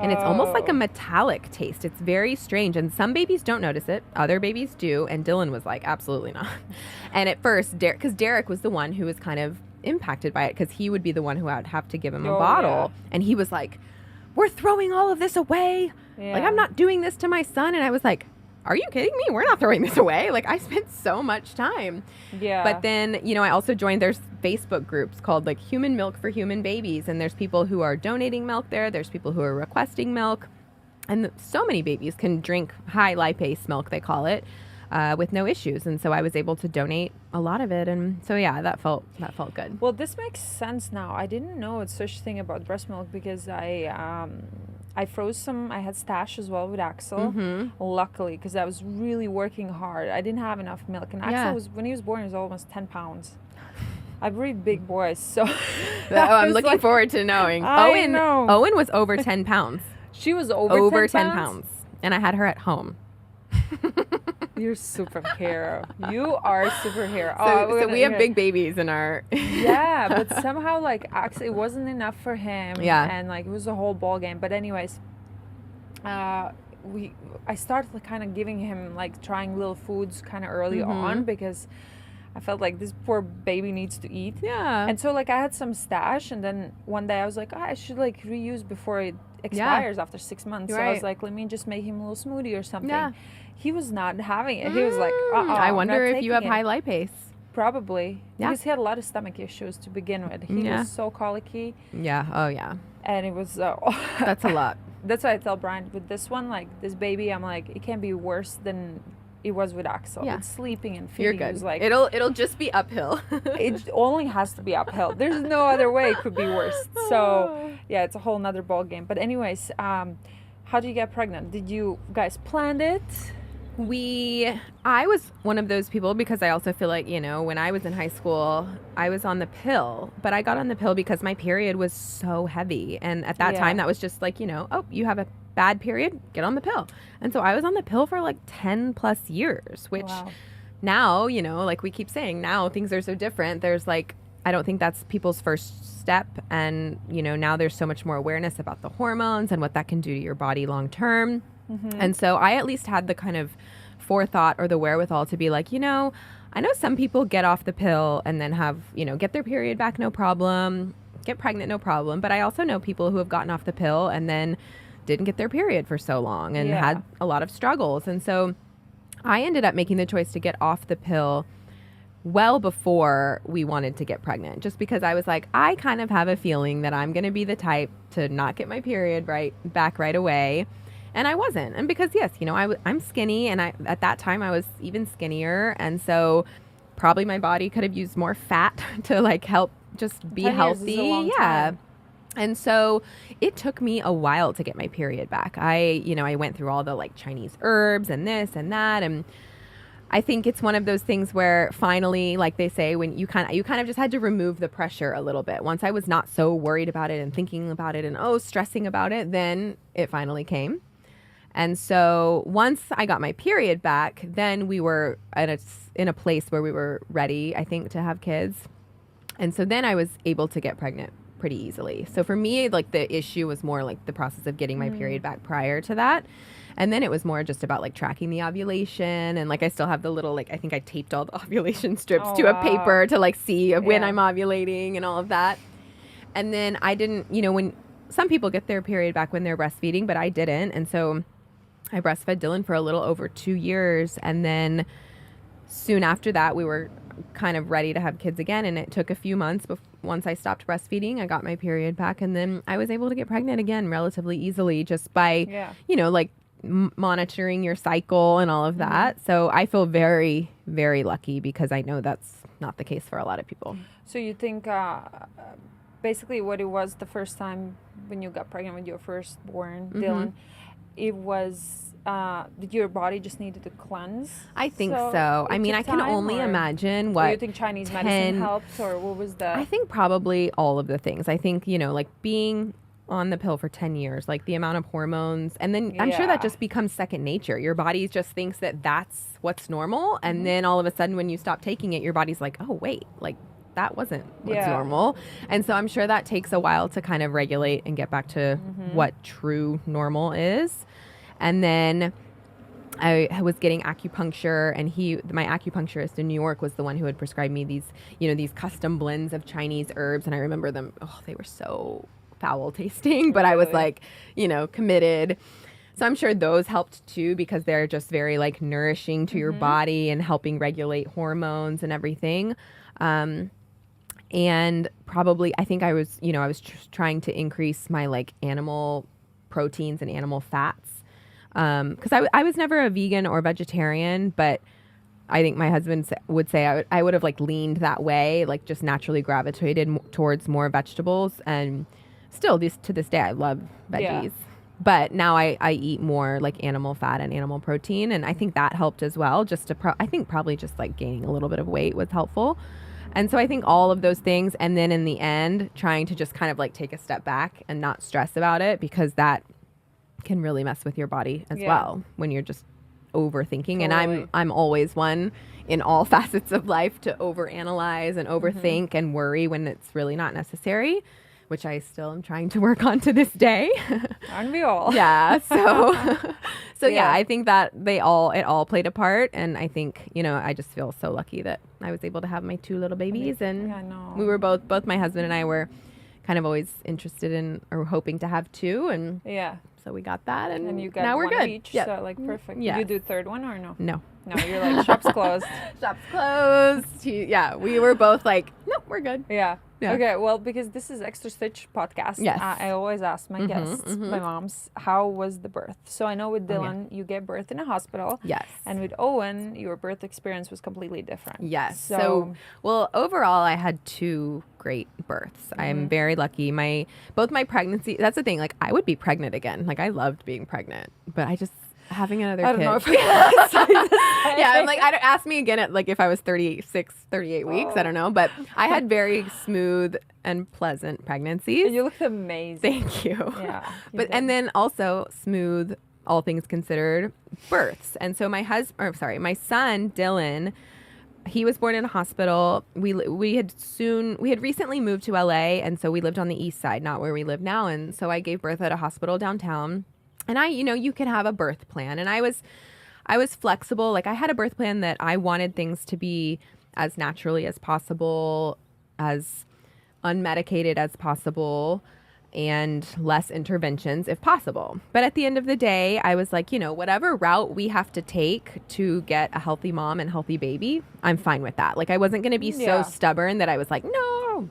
And it's almost like a metallic taste. It's very strange. And some babies don't notice it. Other babies do. And Dylan was like, absolutely not. And at first, because Derek was the one who was kind of impacted by it, because he would be the one who would have to give him a bottle. Yeah. And he was like, we're throwing all of this away. Yeah. Like, I'm not doing this to my son. And I was like, are you kidding me? We're not throwing this away. Like, I spent so much time. Yeah. But then, I also joined, there's Facebook groups called like Human Milk for Human Babies. And there's people who are donating milk there. There's people who are requesting milk. And so many babies can drink high lipase milk, they call it, with no issues. And so I was able to donate a lot of it. And so, yeah, that felt good. Well, this makes sense now. I didn't know it's such a thing about breast milk, because I froze some. I had stash as well with Axel, luckily, because I was really working hard. I didn't have enough milk. And Axel, when he was born, he was almost 10 pounds. I breed big boys, so... I'm looking forward to knowing. Owen was over 10 pounds. She was over 10 pounds. And I had her at home. You're superhero. You are superhero. So we have big babies in our... Yeah, but somehow, like, actually, it wasn't enough for him. Yeah. And, like, it was a whole ball game. But anyways, I started like, kind of giving him, like, trying little foods kind of early on, because I felt like this poor baby needs to eat. Yeah. And so, like, I had some stash, and then one day I was like, I should, like, reuse before it expires after 6 months. Right. So I was like, let me just make him a little smoothie or something. Yeah. He was not having it. He was like, I wonder if you have high lipase. Probably. Yeah. Because he had a lot of stomach issues to begin with. He was so colicky. Yeah. Oh, yeah. And it was... That's a lot. That's why I tell Brian, with this one, like, this baby, I'm like, it can't be worse than it was with Axel. Yeah. It's sleeping and feeding. You're good. Was like, it'll just be uphill. It only has to be uphill. There's no other way it could be worse. So, yeah, it's a whole nother ball game. But anyways, how did you get pregnant? Did you guys plan it? I was one of those people, because I also feel like, when I was in high school, I was on the pill, but I got on the pill because my period was so heavy. And at that time, that was just like, oh, you have a bad period, get on the pill. And so I was on the pill for like 10 plus years, which now, like we keep saying, now things are so different. There's like, I don't think that's people's first step. And, now there's so much more awareness about the hormones and what that can do to your body long term. And so I at least had the kind of forethought or the wherewithal to be like, I know some people get off the pill and then have, get their period back, no problem, get pregnant, no problem. But I also know people who have gotten off the pill and then didn't get their period for so long and had a lot of struggles. And so I ended up making the choice to get off the pill well before we wanted to get pregnant, just because I was like, I kind of have a feeling that I'm going to be the type to not get my period back right away. And I wasn't. And because, yes, I'm skinny, and at that time I was even skinnier. And so probably my body could have used more fat to like help just be healthy. Yeah. And so it took me a while to get my period back. I went through all the like Chinese herbs and this and that. And I think it's one of those things where finally, like they say, when you kind of just had to remove the pressure a little bit. Once I was not so worried about it and thinking about it and stressing about it, then it finally came. And so once I got my period back, then we were in a place where we were ready, I think, to have kids. And so then I was able to get pregnant pretty easily. So for me, like the issue was more like the process of getting my period back prior to that. And then it was more just about like tracking the ovulation. And like I still have the little, like, I think I taped all the ovulation strips to a paper to like see when I'm ovulating and all of that. And then I didn't, when some people get their period back when they're breastfeeding, but I didn't. And so I breastfed Dylan for a little over 2 years. And then soon after that, we were kind of ready to have kids again. And it took a few months once I stopped breastfeeding, I got my period back. And then I was able to get pregnant again relatively easily just by, like monitoring your cycle and all of that. So I feel very, very lucky because I know that's not the case for a lot of people. So you think basically what it was the first time when you got pregnant with your firstborn, Dylan, it was did your body just needed to cleanse? I think so. I mean, I can only imagine what. Do you think Chinese medicine helped, or what was the? I think probably all of the things. I think, like being on the pill for 10 years, like the amount of hormones, and then I'm sure that just becomes second nature. Your body just thinks that that's what's normal, and then all of a sudden when you stop taking it, your body's like, oh wait, like that wasn't what's normal. And so I'm sure that takes a while to kind of regulate and get back to what true normal is. And then I was getting acupuncture, and my acupuncturist in New York was the one who had prescribed me these, these custom blends of Chinese herbs. And I remember them, they were so foul tasting, but I was like, committed. So I'm sure those helped too, because they're just very like nourishing to your body and helping regulate hormones and everything. And probably, I think I was trying to increase my like animal proteins and animal fats. Because I was never a vegan or vegetarian, but I think my husband would say I would have like leaned that way, like just naturally gravitated towards more vegetables. And still to this day, I love veggies. Yeah. But now I eat more like animal fat and animal protein. And I think that helped as well. I think probably just like gaining a little bit of weight was helpful. And so I think all of those things. And then in the end, trying to just kind of like take a step back and not stress about it, because that can really mess with your body as well when you're just overthinking. Totally. And I'm always one in all facets of life to overanalyze and overthink and worry when it's really not necessary, which I still am trying to work on to this day. Aren't we all? Yeah. So yeah, I think that it all played a part. And I think, I just feel so lucky that I was able to have my 2 little babies. And we were both my husband and I were kind of always interested in or hoping to have 2. And so we got that, and you got now we're one good. Each, so like perfect. Yeah. Did you do 3rd one or no? No, you're like, shop's closed. Shop's closed. We were both like, no, we're good. Yeah. Okay, well, because this is Extra Stitch podcast, I always ask my guests, my moms, how was the birth? So I know with Dylan, you gave birth in a hospital. Yes. And with Owen, your birth experience was completely different. Yes. So well, overall, I had 2 great births. I'm very lucky. Both my pregnancy, that's the thing, like I would be pregnant again. Like I loved being pregnant, but I just having another kid. I don't know if I'm like, ask me again at like if I was 36, 38 weeks. I don't know. But I had very smooth and pleasant pregnancies. And you looked amazing. Thank you. Yeah. And then also smooth, all things considered, births. And so my son, Dylan, he was born in a hospital. We had recently moved to LA, and so we lived on the east side, not where we live now. And so I gave birth at a hospital downtown. And you can have a birth plan. And I was flexible. Like I had a birth plan that I wanted things to be as naturally as possible, as unmedicated as possible, and less interventions if possible. But at the end of the day, I was like, whatever route we have to take to get a healthy mom and healthy baby, I'm fine with that. Like I wasn't going to be so stubborn that I was like, no.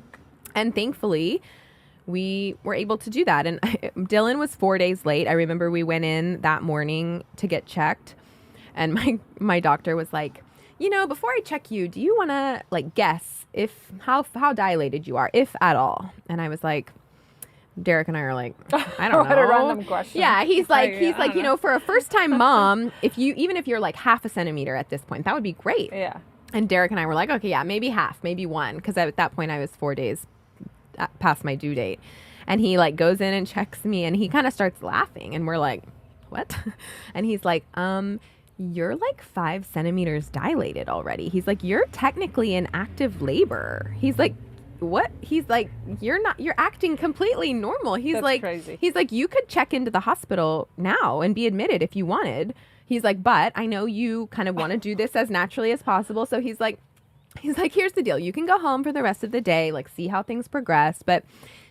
And thankfully, we were able to do that. And Dylan was 4 days late. I remember we went in that morning to get checked. And my doctor was like, before I check you, do you want to like guess how dilated you are, if at all? And I was like, Derek and I are like, I don't know. What a random question. Yeah, he's like, for a first time mom, even if you're like half a centimeter at this point, that would be great. Yeah. And Derek and I were like, okay, yeah, maybe half, maybe 1, because at that point I was 4 days past my due date. And he like goes in and checks me, and he kind of starts laughing, and we're like, what? And he's like, you're like 5 centimeters dilated already. He's like, you're technically in active labor. He's like, what? He's like, you're acting completely normal. He's That's like, crazy. he's like, you could check into the hospital now and be admitted if you wanted. He's like, but I know you kind of want to do this as naturally as possible. So he's like, here's the deal. You can go home for the rest of the day, like see how things progress. But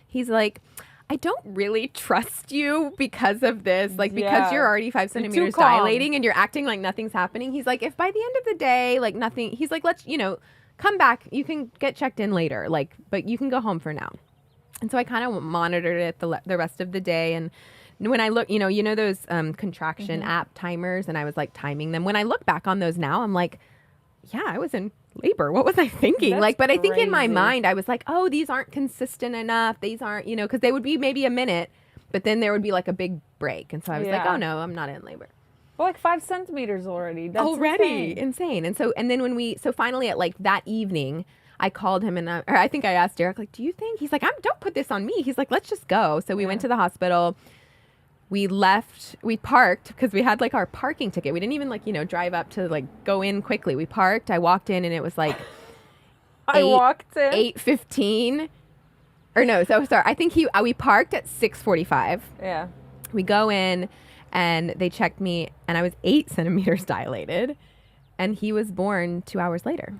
he's like, I don't really trust you because of this, like because you're already 5 centimeters dilating and you're acting like nothing's happening. He's like, if by the end of the day, like nothing, he's like, let's, come back. You can get checked in later, like, but you can go home for now. And so I kind of monitored it the rest of the day. And when I look, those contraction app timers, and I was like timing them. When I look back on those now, I'm like, yeah, I was in labor. What was I thinking? That's but I think in my crazy. mind, I was like, oh, these aren't consistent enough. These aren't, because they would be maybe a minute, but then there would be like a big break. And so I was like, oh no, I'm not in labor. Well, like 5 centimeters already. That's insane. And then finally at like that evening, I called him or I think I asked Derek, like, do you think? He's like, don't put this on me. He's like, let's just go. So we went to the hospital. We left, we parked because we had like our parking ticket. We didn't even drive up to like go in quickly. We parked. I walked in and it was like I walked in 8:15 or no. So sorry. I think we parked at 6:45. Yeah. We go in and they checked me and I was 8 centimeters dilated and he was born 2 hours later.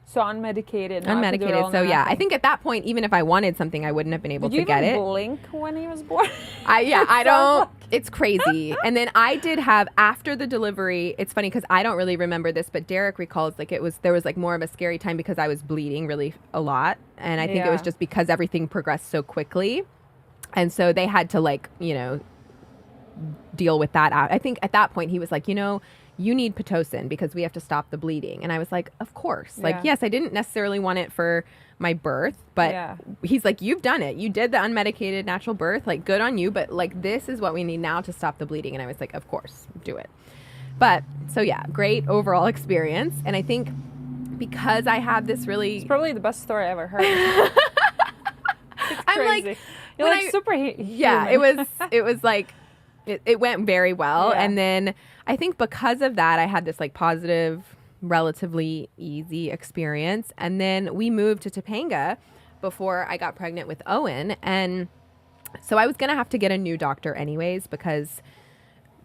So unmedicated. So yeah, I think at that point, even if I wanted something, I wouldn't have been able to get it. Did you even blink when he was born? I don't. It's crazy. And then I did have after the delivery. It's funny because I don't really remember this, but Derek recalls there was like more of a scary time because I was bleeding really a lot, and I think it was just because everything progressed so quickly, and so they had to deal with that out. I think at that point he was like, you need Pitocin because we have to stop the bleeding. And I was like, of course. Like, yes, I didn't necessarily want it for my birth, but he's like, you've done it. You did the unmedicated natural birth. Like, good on you. But like, this is what we need now to stop the bleeding. And I was like, of course, do it. But so yeah, great overall experience. And I think because I have this really... It's probably the best story I ever heard. It's crazy. I'm like... You're like super human. Yeah, it was like... It went very well. Yeah. And then I think because of that, I had this like positive, relatively easy experience. And then we moved to Topanga before I got pregnant with Owen. And so I was going to have to get a new doctor anyways, because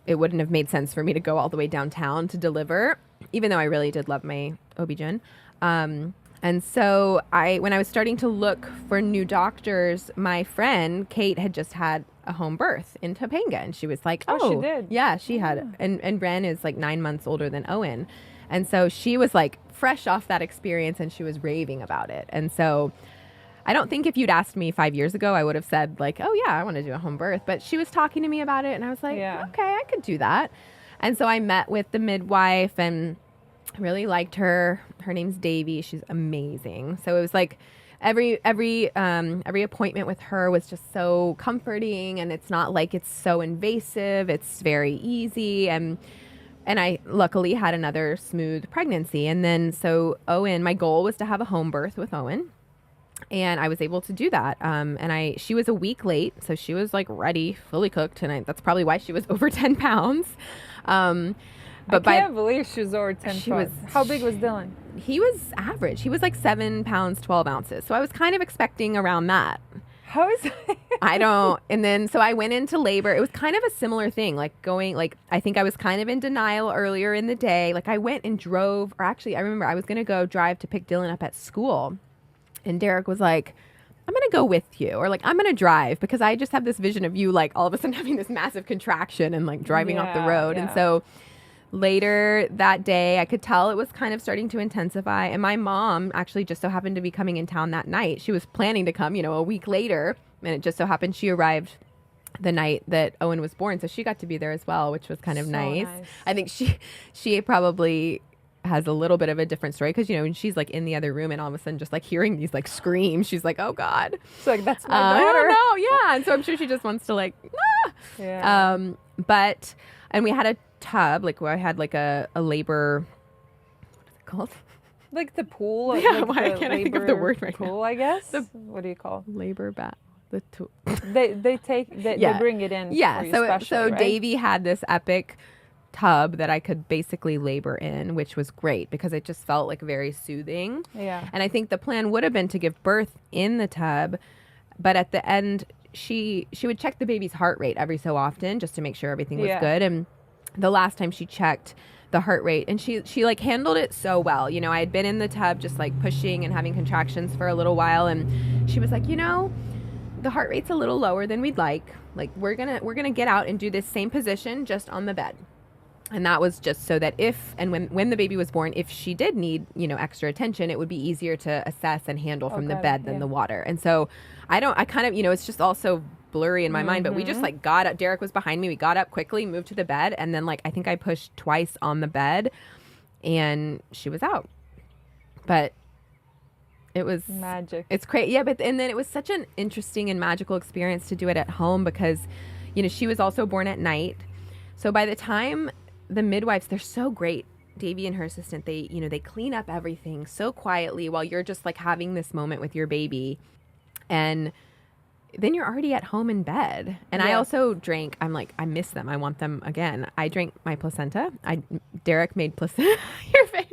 it wouldn't have made sense for me to go all the way downtown to deliver, even though I really did love my OB-GYN. And so when I was starting to look for new doctors, my friend Kate had just had a home birth in Topanga, and she was like, oh, she did. Yeah, she had. And Ren is like 9 months older than Owen. And so she was like fresh off that experience and she was raving about it. And so I don't think if you'd asked me 5 years ago, I would have said like, oh yeah, I want to do a home birth. But she was talking to me about it and I was like, okay, I could do that. And so I met with the midwife and really liked her. Her name's Davy. She's amazing. So it was like every appointment with her was just so comforting, and it's not like it's so invasive. It's very easy, and I luckily had another smooth pregnancy. And then so Owen, my goal was to have a home birth with Owen, and I was able to do that. And she was a week late, so she was like ready, fully cooked, and that's probably why she was over 10 pounds. But I can't believe she was over 10 pounds. How big was Dylan? He was average. He was like 7 pounds, 12 ounces. So I was kind of expecting around that. How is that? I don't. And then, so I went into labor. It was kind of a similar thing, I think I was kind of in denial earlier in the day. Like I went and drove, or actually I remember I was going to go drive to pick Dylan up at school. And Derek was like, I'm going to go with you, or like, I'm going to drive, because I just have this vision of you like all of a sudden having this massive contraction and like driving off the road. And so later that day, I could tell it was kind of starting to intensify. And my mom actually just so happened to be coming in town that night. She was planning to come, a week later. And it just so happened she arrived the night that Owen was born. So she got to be there as well, which was kind of nice. I think she probably has a little bit of a different story, because, when she's like in the other room and all of a sudden just like hearing these like screams, she's like, oh God. She's like, that's my daughter. I don't know. Yeah. And so I'm sure she just wants to like, ah. Yeah. And we had a tub, like where I had like a labor, what is it called? Like the pool. Yeah, like why can't I think of the word right pool, now? I guess. What do you call it? Labor bath. The they bring it in. Yeah. For you, So right? Davy had this epic tub that I could basically labor in, which was great because it just felt like very soothing. Yeah. And I think the plan would have been to give birth in the tub, but at the end she would check the baby's heart rate every so often just to make sure everything was good. And the last time she checked the heart rate, and she like handled it so well. You know, I had been in the tub just like pushing and having contractions for a little while, and she was like, you know, the heart rate's a little lower than we'd like. Like we're gonna get out and do this same position just on the bed. And that was just so that if and when the baby was born, if she did need, you know, extra attention, it would be easier to assess and handle from the bed than the water. And so I kind of, you know, it's just all so blurry in my mind, but we just like got up. Derek was behind me. We got up quickly, moved to the bed. And then like, I think I pushed twice on the bed and she was out. But it was magic. It's crazy. Yeah. And then it was such an interesting and magical experience to do it at home because, you know, she was also born at night. So by the time the midwives, they're so great. Davy and her assistant, they, you know, they clean up everything so quietly while you're just like having this moment with your baby. And then you're already at home in bed. And I also drank, I'm like, I miss them. I want them again. I drank my placenta. Derek made placenta. Your face.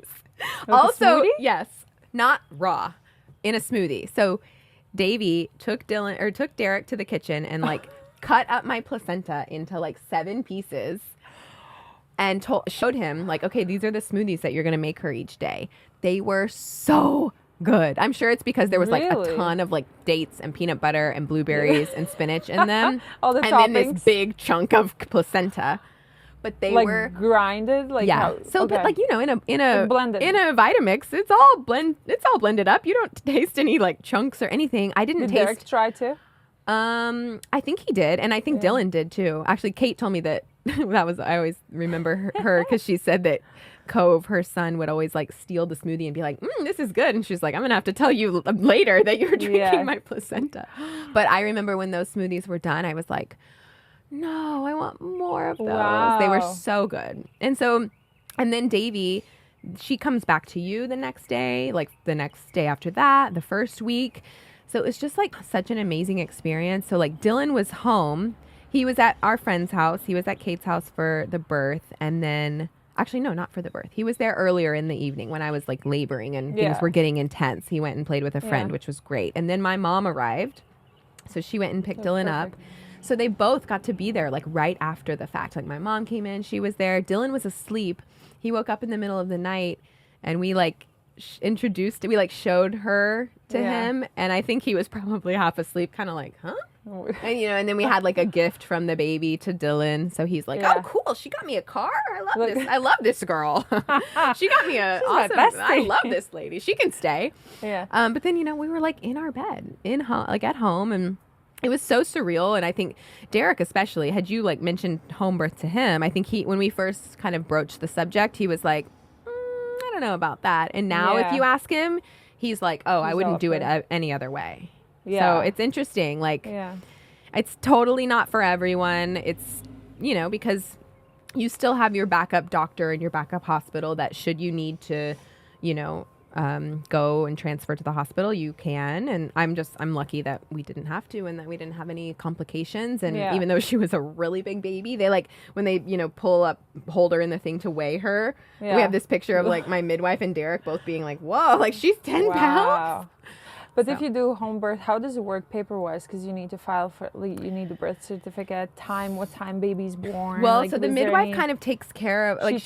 Like also, yes, not raw, in a smoothie. So Davy took Derek to the kitchen and like cut up my placenta into like 7 pieces. And showed him, like, okay, these are the smoothies that you're going to make her each day. They were so good. I'm sure it's because there was, like, a ton of, like, dates and peanut butter and blueberries and spinach in them. All the toppings. And then this big chunk of placenta. But they like were... grinded? Like but, like, you know, in a blended. In a Vitamix, it's all blended up. You don't taste any, like, chunks or anything. I didn't taste... Did Derek try to? I think he did. And I think Dylan did, too. Actually, Kate told me that... I always remember her because she said that Cove, her son, would always like steal the smoothie and be like, this is good. And she's like, I'm going to have to tell you later that you're drinking my placenta. But I remember when those smoothies were done, I was like, no, I want more of those. Wow. They were so good. And then Davy, she comes back to you the next day, like the next day after that, the first week. So it was just like such an amazing experience. So like Dylan was home. He was at our friend's house. He was at Kate's house for the birth. And then, actually, no, not for the birth. He was there earlier in the evening when I was like laboring and things were getting intense. He went and played with a friend, which was great. And then my mom arrived. So she went and picked Dylan up. So they both got to be there like right after the fact. Like my mom came in, she was there. Dylan was asleep. He woke up in the middle of the night and we like showed her to him. And I think he was probably half asleep, kind of like, huh? And, you know, and then we had like a gift from the baby to Dylan. So he's like, oh, cool. She got me a car. I love this. I love this girl. She got me a awesome. I love this lady. She can stay. Yeah. But then, you know, we were like in our bed, like at home. And it was so surreal. And I think Derek, especially, had you like mentioned home birth to him, I think when we first kind of broached the subject, he was like, I don't know about that. And now if you ask him, he's like, oh, I wouldn't do it any other way. So it's interesting. Like, it's totally not for everyone. It's, you know, because you still have your backup doctor and your backup hospital that should you need to, you know, go and transfer to the hospital, you can. And I'm lucky that we didn't have to and that we didn't have any complications. And even though she was a really big baby, they like, when they, you know, hold her in the thing to weigh her, we have this picture of like my midwife and Derek both being like, whoa, like she's 10 pounds. But if you do home birth, how does it work paper-wise? Because you need to file you need the birth certificate, what time baby's born. Well, like, so the midwife kind of takes care of, like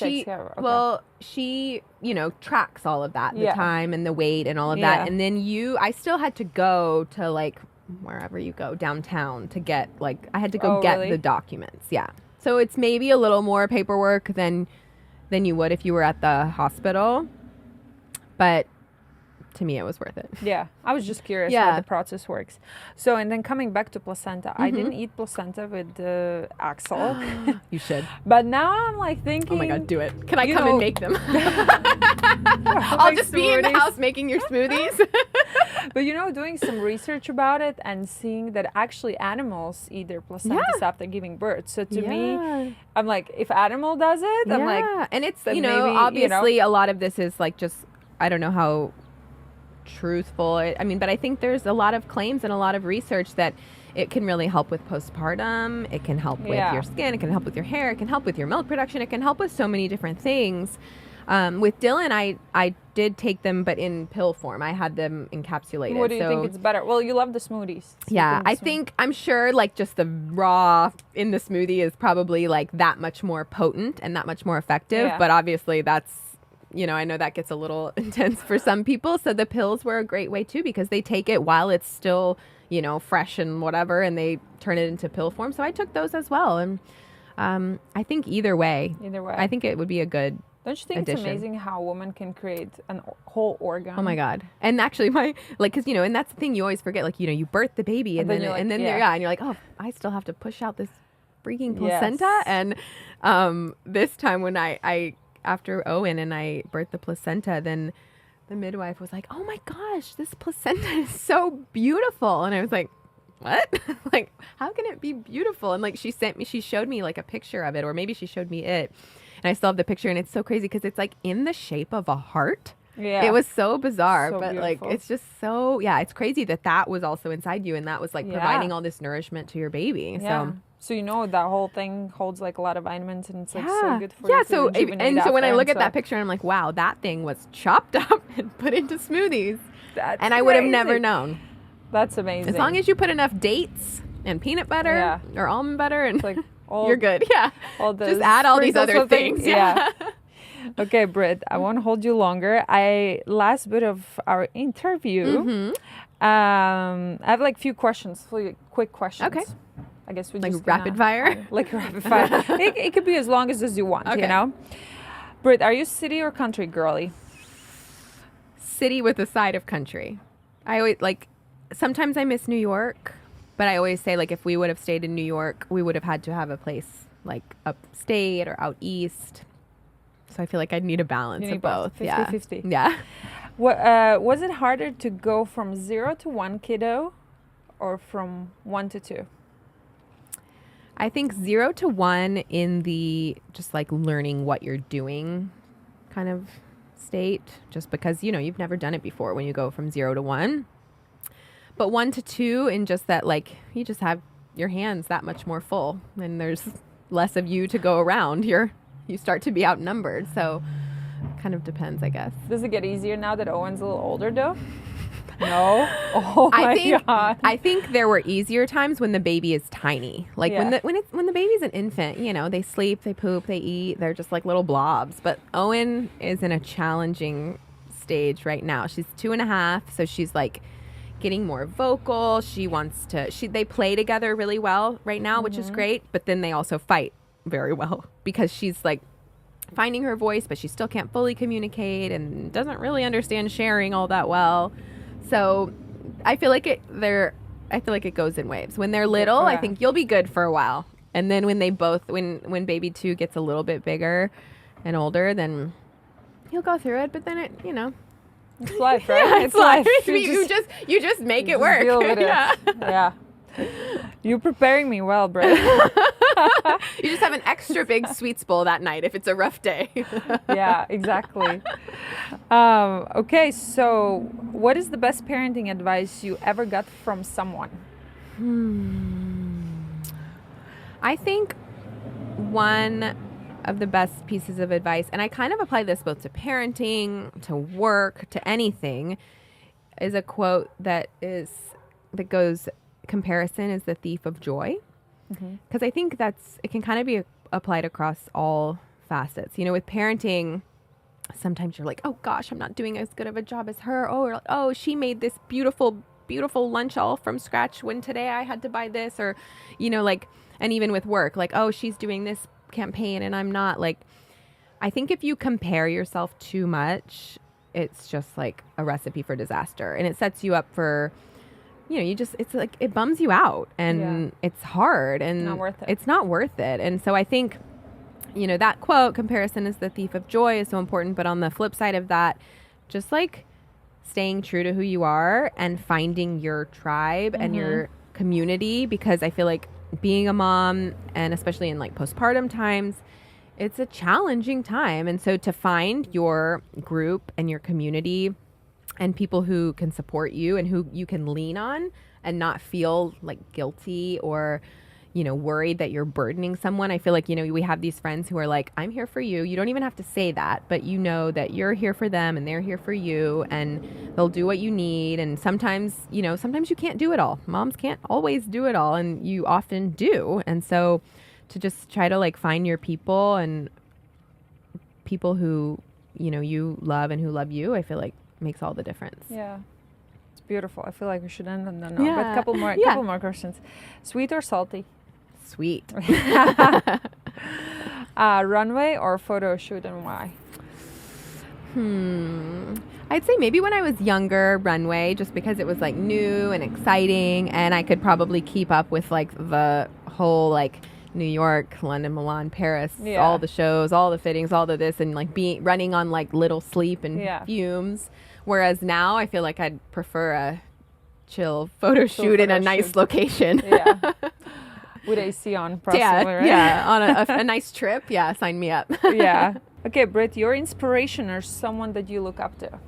she, you know, tracks all of that, the time and the weight and all of that. And then I still had to go to like wherever you go downtown to get like, I had to go get the documents. Yeah. So it's maybe a little more paperwork than you would if you were at the hospital. But to me, it was worth it. Yeah. I was just curious how the process works. So, and then coming back to placenta, I didn't eat placenta with Axel. You should. But now I'm like thinking. Oh my God, do it. Can I come and make them? I'll just be in the house making your smoothies. But, you know, doing some research about it and seeing that actually animals eat their placentas after giving birth. So to me, I'm like, if animal does it, I'm like. And it's, you know, maybe, obviously a lot of this is like just, I don't know how truthful. I mean, but I think there's a lot of claims and a lot of research that it can really help with postpartum. It can help with your skin. It can help with your hair. It can help with your milk production. It can help with so many different things. With Dylan, I did take them, but in pill form. I had them encapsulated. What do you think it's better? Well, you love the smoothies. Yeah, I'm sure like just the raw in the smoothie is probably like that much more potent and that much more effective. Yeah. But obviously that's, I know that gets a little intense for some people. So the pills were a great way too, because they take it while it's still, fresh and whatever, and they turn it into pill form. So I took those as well. And I think either way, I think it would be a good Don't you think addition. It's amazing how a woman can create a whole organ? Oh my God. And actually because, and that's the thing you always forget, like, you birth the baby and then and you're like, oh, I still have to push out this freaking placenta. Yes. And this time when I after Owen and I birthed the placenta, then the midwife was like, oh my gosh, this placenta is so beautiful. And I was like, what? Like, how can it be beautiful? And like, she showed me like a picture of it, or maybe she showed me it. And I still have the picture, and it's so crazy because it's like in the shape of a heart. Yeah. It was so bizarre, So but beautiful. like, it's just so, it's crazy that was also inside you, and that was like providing all this nourishment to your baby. Yeah. So that whole thing holds like a lot of vitamins, and it's like so good for you. you. So when I look at that picture, I'm like, wow, that thing was chopped up and put into smoothies. And I would have never known. That's amazing. As long as you put enough dates and peanut butter or almond butter, and like you're good. Yeah. Just add all these other things. Yeah. Okay, Britt, I won't hold you longer. Last bit of our interview, I have like few questions, quick questions. Okay. I guess we like just rapid fire. Like rapid fire. It could be as long as you want. Okay. Britt, are you city or country girly? City with a side of country. I always sometimes I miss New York, but I always say like if we would have stayed in New York, we would have had to have a place like upstate or out east. So I feel like I'd need a balance of both. 50-50. Yeah. What was it harder to go from 0 to 1 kiddo, or from 1 to 2? I think 0 to 1 in the just like learning what you're doing kind of state, just because, you've never done it before when you go from 0 to 1. But 1 to 2 in just that, like, you just have your hands that much more full and there's less of you to go around. You start to be outnumbered. So kind of depends, I guess. Does it get easier now that Owen's a little older though? No. Oh my God. I think there were easier times when the baby is tiny. Like when the baby's an infant, they sleep, they poop, they eat. They're just like little blobs. But Owen is in a challenging stage right now. She's 2.5, so she's like getting more vocal. They play together really well right now, which is great. But then they also fight very well because she's like finding her voice, but she still can't fully communicate and doesn't really understand sharing all that well. So I feel like it goes in waves. When they're little, I think you'll be good for a while. And then when when baby 2 gets a little bit bigger and older, then you'll go through it. But then it's life, right? Yeah, it's life. You just make it work. Deal with it. Yeah. You're preparing me well, Britt. You just have an extra big sweets bowl that night if it's a rough day. Yeah, exactly. Okay, so what is the best parenting advice you ever got from someone? I think one of the best pieces of advice, and I kind of apply this both to parenting, to work, to anything, is a quote that goes, comparison is the thief of joy. Because I think it can kind of be applied across all facets. With parenting, sometimes you're like, oh gosh, I'm not doing as good of a job as her. Or oh, she made this beautiful, beautiful lunch all from scratch when today I had to buy this. Or, and even with work, like, oh, she's doing this campaign and I'm not. Like, I think if you compare yourself too much, it's just like a recipe for disaster. And it sets you up for, it's like, it bums you out and it's hard and not worth it. It's not worth it. And so I think, that quote, comparison is the thief of joy, is so important. But on the flip side of that, just like staying true to who you are and finding your tribe and your community, because I feel like being a mom, and especially in like postpartum times, it's a challenging time. And so to find your group and your community and people who can support you and who you can lean on, and not feel like guilty or, you know, worried that you're burdening someone. I feel like, you know, we have these friends who are like, I'm here for you. You don't even have to say that, but you know that you're here for them and they're here for you and they'll do what you need. And sometimes, you know, sometimes you can't do it all. Moms can't always do it all, and you often do. And so to just try to like find your people and people who, you know, you love and who love you, I feel like makes all the difference. Yeah. It's beautiful. I feel like we should end on that note. Yeah. But couple more questions. Sweet or salty? Sweet. Runway or photo shoot, and why? I'd say maybe when I was younger, runway, just because it was like new and exciting, and I could probably keep up with like the whole like New York, London, Milan, Paris, all the shows, all the fittings, all the this, and like running on like little sleep and fumes. Whereas now I feel like I'd prefer a chill photo shoot in a nice location. Yeah. With AC on, possibly, right? Yeah, on a nice trip. Yeah, sign me up. Yeah. Okay, Britt, your inspiration or someone that you look up to?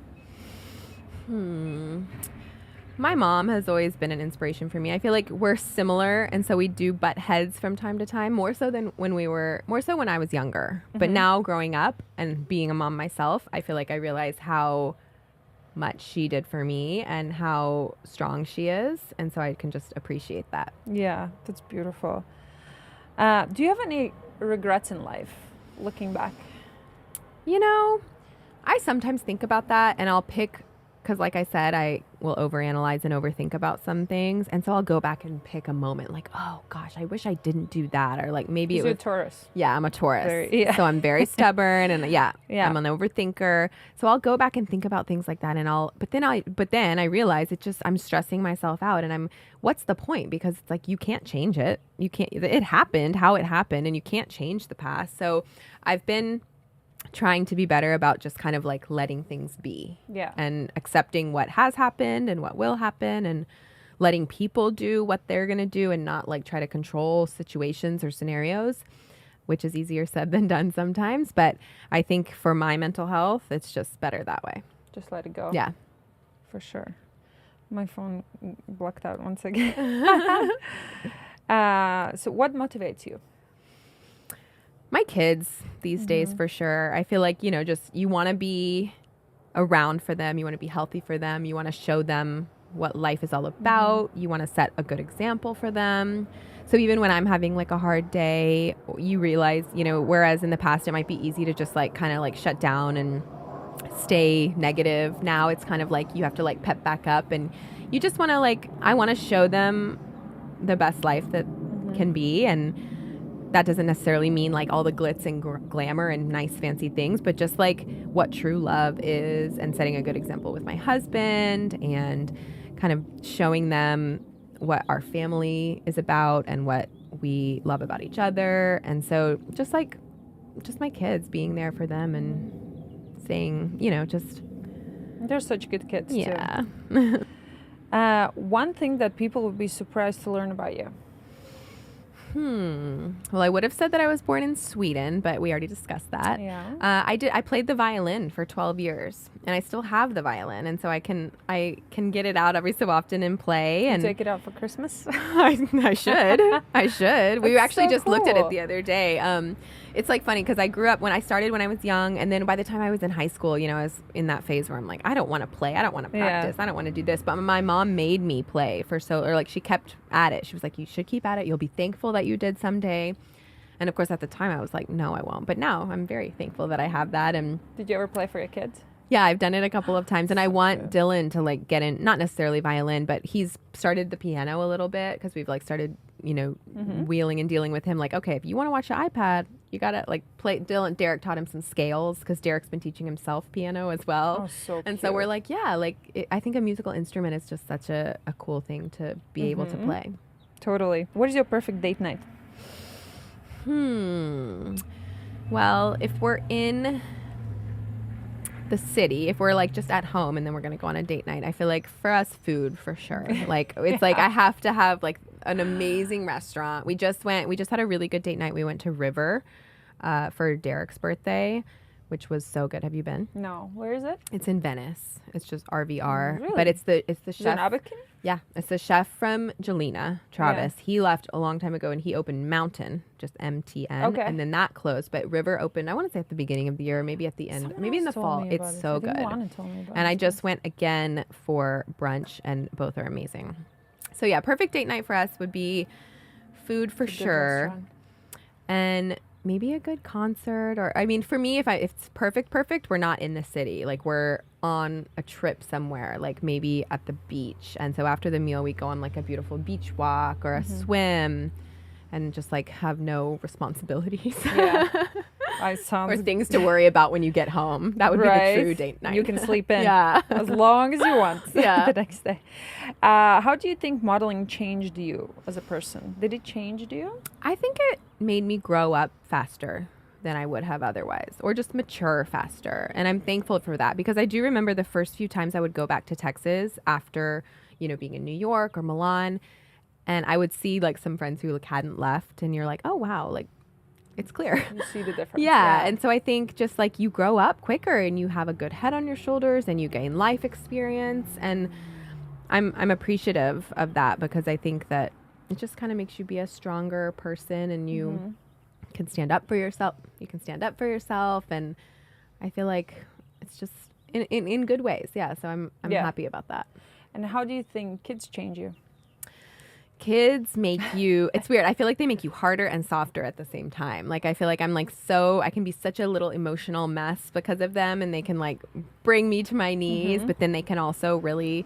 My mom has always been an inspiration for me. I feel like we're similar, and so we do butt heads from time to time, more so when I was younger. But now growing up and being a mom myself, I feel like I realize how much she did for me and how strong she is, and so I can just appreciate that. Yeah, that's beautiful. Do you have any regrets in life, looking back? You know, I sometimes think about that, and I'll pick, because like I said, I will overanalyze and overthink about some things, and so I'll go back and pick a moment like, oh gosh, I wish I didn't do that, or like maybe it was. You're a Taurus. Yeah, I'm a Taurus, so I'm very stubborn, and I'm an overthinker. So I'll go back and think about things like that, and but then I realize I'm stressing myself out, and what's the point? Because it's like you can't change it. It happened how it happened, and you can't change the past. So I've been trying to be better about just kind of like letting things be and accepting what has happened and what will happen, and letting people do what they're going to do and not like try to control situations or scenarios, which is easier said than done sometimes. But I think for my mental health, it's just better that way. Just let it go. Yeah, for sure. My phone blocked out once again. So what motivates you? My kids these days, for sure. I feel like, you know, just you want to be around for them. You want to be healthy for them. You want to show them what life is all about. You want to set a good example for them. So even when I'm having like a hard day, you realize, you know, whereas in the past it might be easy to just like kind of like shut down and stay negative. Now it's kind of like you have to like pep back up, and you just want to like, I want to show them the best life that can be. And that doesn't necessarily mean like all the glitz and glamour and nice fancy things, but just like what true love is, and setting a good example with my husband, and kind of showing them what our family is about and what we love about each other. And so just my kids, being there for them and saying, you know, just. They're such good kids too. Yeah. One thing that people would be surprised to learn about you. Well, I would have said that I was born in Sweden, but we already discussed that. Yeah. I played the violin for 12 years, and I still have the violin, and so I can get it out every so often and play. And take it out for Christmas. I should. We actually just looked at it cool. the other day. It's like funny because I grew up when I was young, and then by the time I was in high school, you know, I was in that phase where I'm like, I don't want to play, I don't want to practice, I don't want to do this. But my mom made me play she kept at it. She was like, you should keep at it. You'll be thankful that you did someday. And of course, at the time, I was like, no, I won't. But now I'm very thankful that I have that. And did you ever play for your kids? Yeah, I've done it a couple of times, and I want Dylan to like get in, not necessarily violin, but he's started the piano a little bit because we've like started, you know, wheeling and dealing with him. Like, okay, if you want to watch the iPad, you gotta like play. Derek taught him some scales because Derek's been teaching himself piano as well. Oh, so and cute. so we're like, yeah, like I think a musical instrument is just such a cool thing to be able to play. Totally. What is your perfect date night? Well, if we're in the city, if we're like just at home and then we're gonna go on a date night, I feel like for us, food for sure. Like it's like I have to have like an amazing restaurant. We just had a really good date night. We went to River for Derek's birthday, which was so good. Have you been? No. Where is it? It's in Venice. It's just RVR. Really? But it's the Is it chef. in Abikin? Yeah, it's the chef from Jelena, Travis. He left a long time ago, and he opened Mountain, just MTN. Okay. And then that closed. But River opened, I want to say at the beginning of the year, maybe at the end, Someone maybe in the else told fall. me about It's it. so I think good. Lana told me about And it. I just went again for brunch, and both are amazing. So yeah, perfect date night for us would be food for It's a good sure, restaurant. and maybe a good concert. Or I mean, for me, if it's perfect, we're not in the city. Like we're on a trip somewhere, like maybe at the beach. And so after the meal, we go on like a beautiful beach walk or a swim, and just like have no responsibilities. Yeah. I Or sounds things to worry about when you get home. That would be the true date night. You can sleep in Yeah. as long as you want Yeah. the next day. How do you think modeling changed you as a person? Did it change you? I think it made me grow up faster than I would have otherwise, or just mature faster. And I'm thankful for that, because I do remember the first few times I would go back to Texas after, being in New York or Milan, and I would see like some friends who like hadn't left, and you're like, oh wow, like it's clear. You see the difference. Yeah. And so I think just like you grow up quicker, and you have a good head on your shoulders, and you gain life experience. And I'm appreciative of that, because I think that it just kind of makes you be a stronger person, and you can stand up for yourself. You can stand up for yourself. And I feel like it's just in good ways. Yeah. So I'm happy about that. And how do you think kids change you? Kids make you, it's weird. I feel like they make you harder and softer at the same time. Like, I feel like I'm like I can be such a little emotional mess because of them, and they can like bring me to my knees, but then they can also really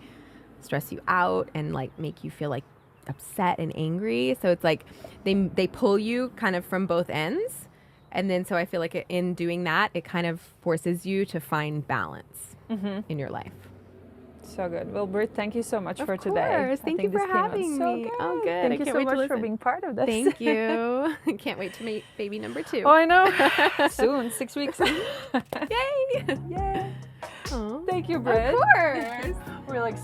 stress you out and like make you feel like upset and angry. So it's like they pull you kind of from both ends. And then so I feel like in doing that, it kind of forces you to find balance in your life. So good. Well, Britt, thank you so much for Of today. course. I Thank think you for this came out having so me. good. Oh, good. Thank I you can't so wait to much for listen. being part of this. Thank you. Can't wait to meet baby number 2. Oh, I know. Soon, 6 weeks. Yay! Yay. Aw. Thank you, Britt. Of course. We're like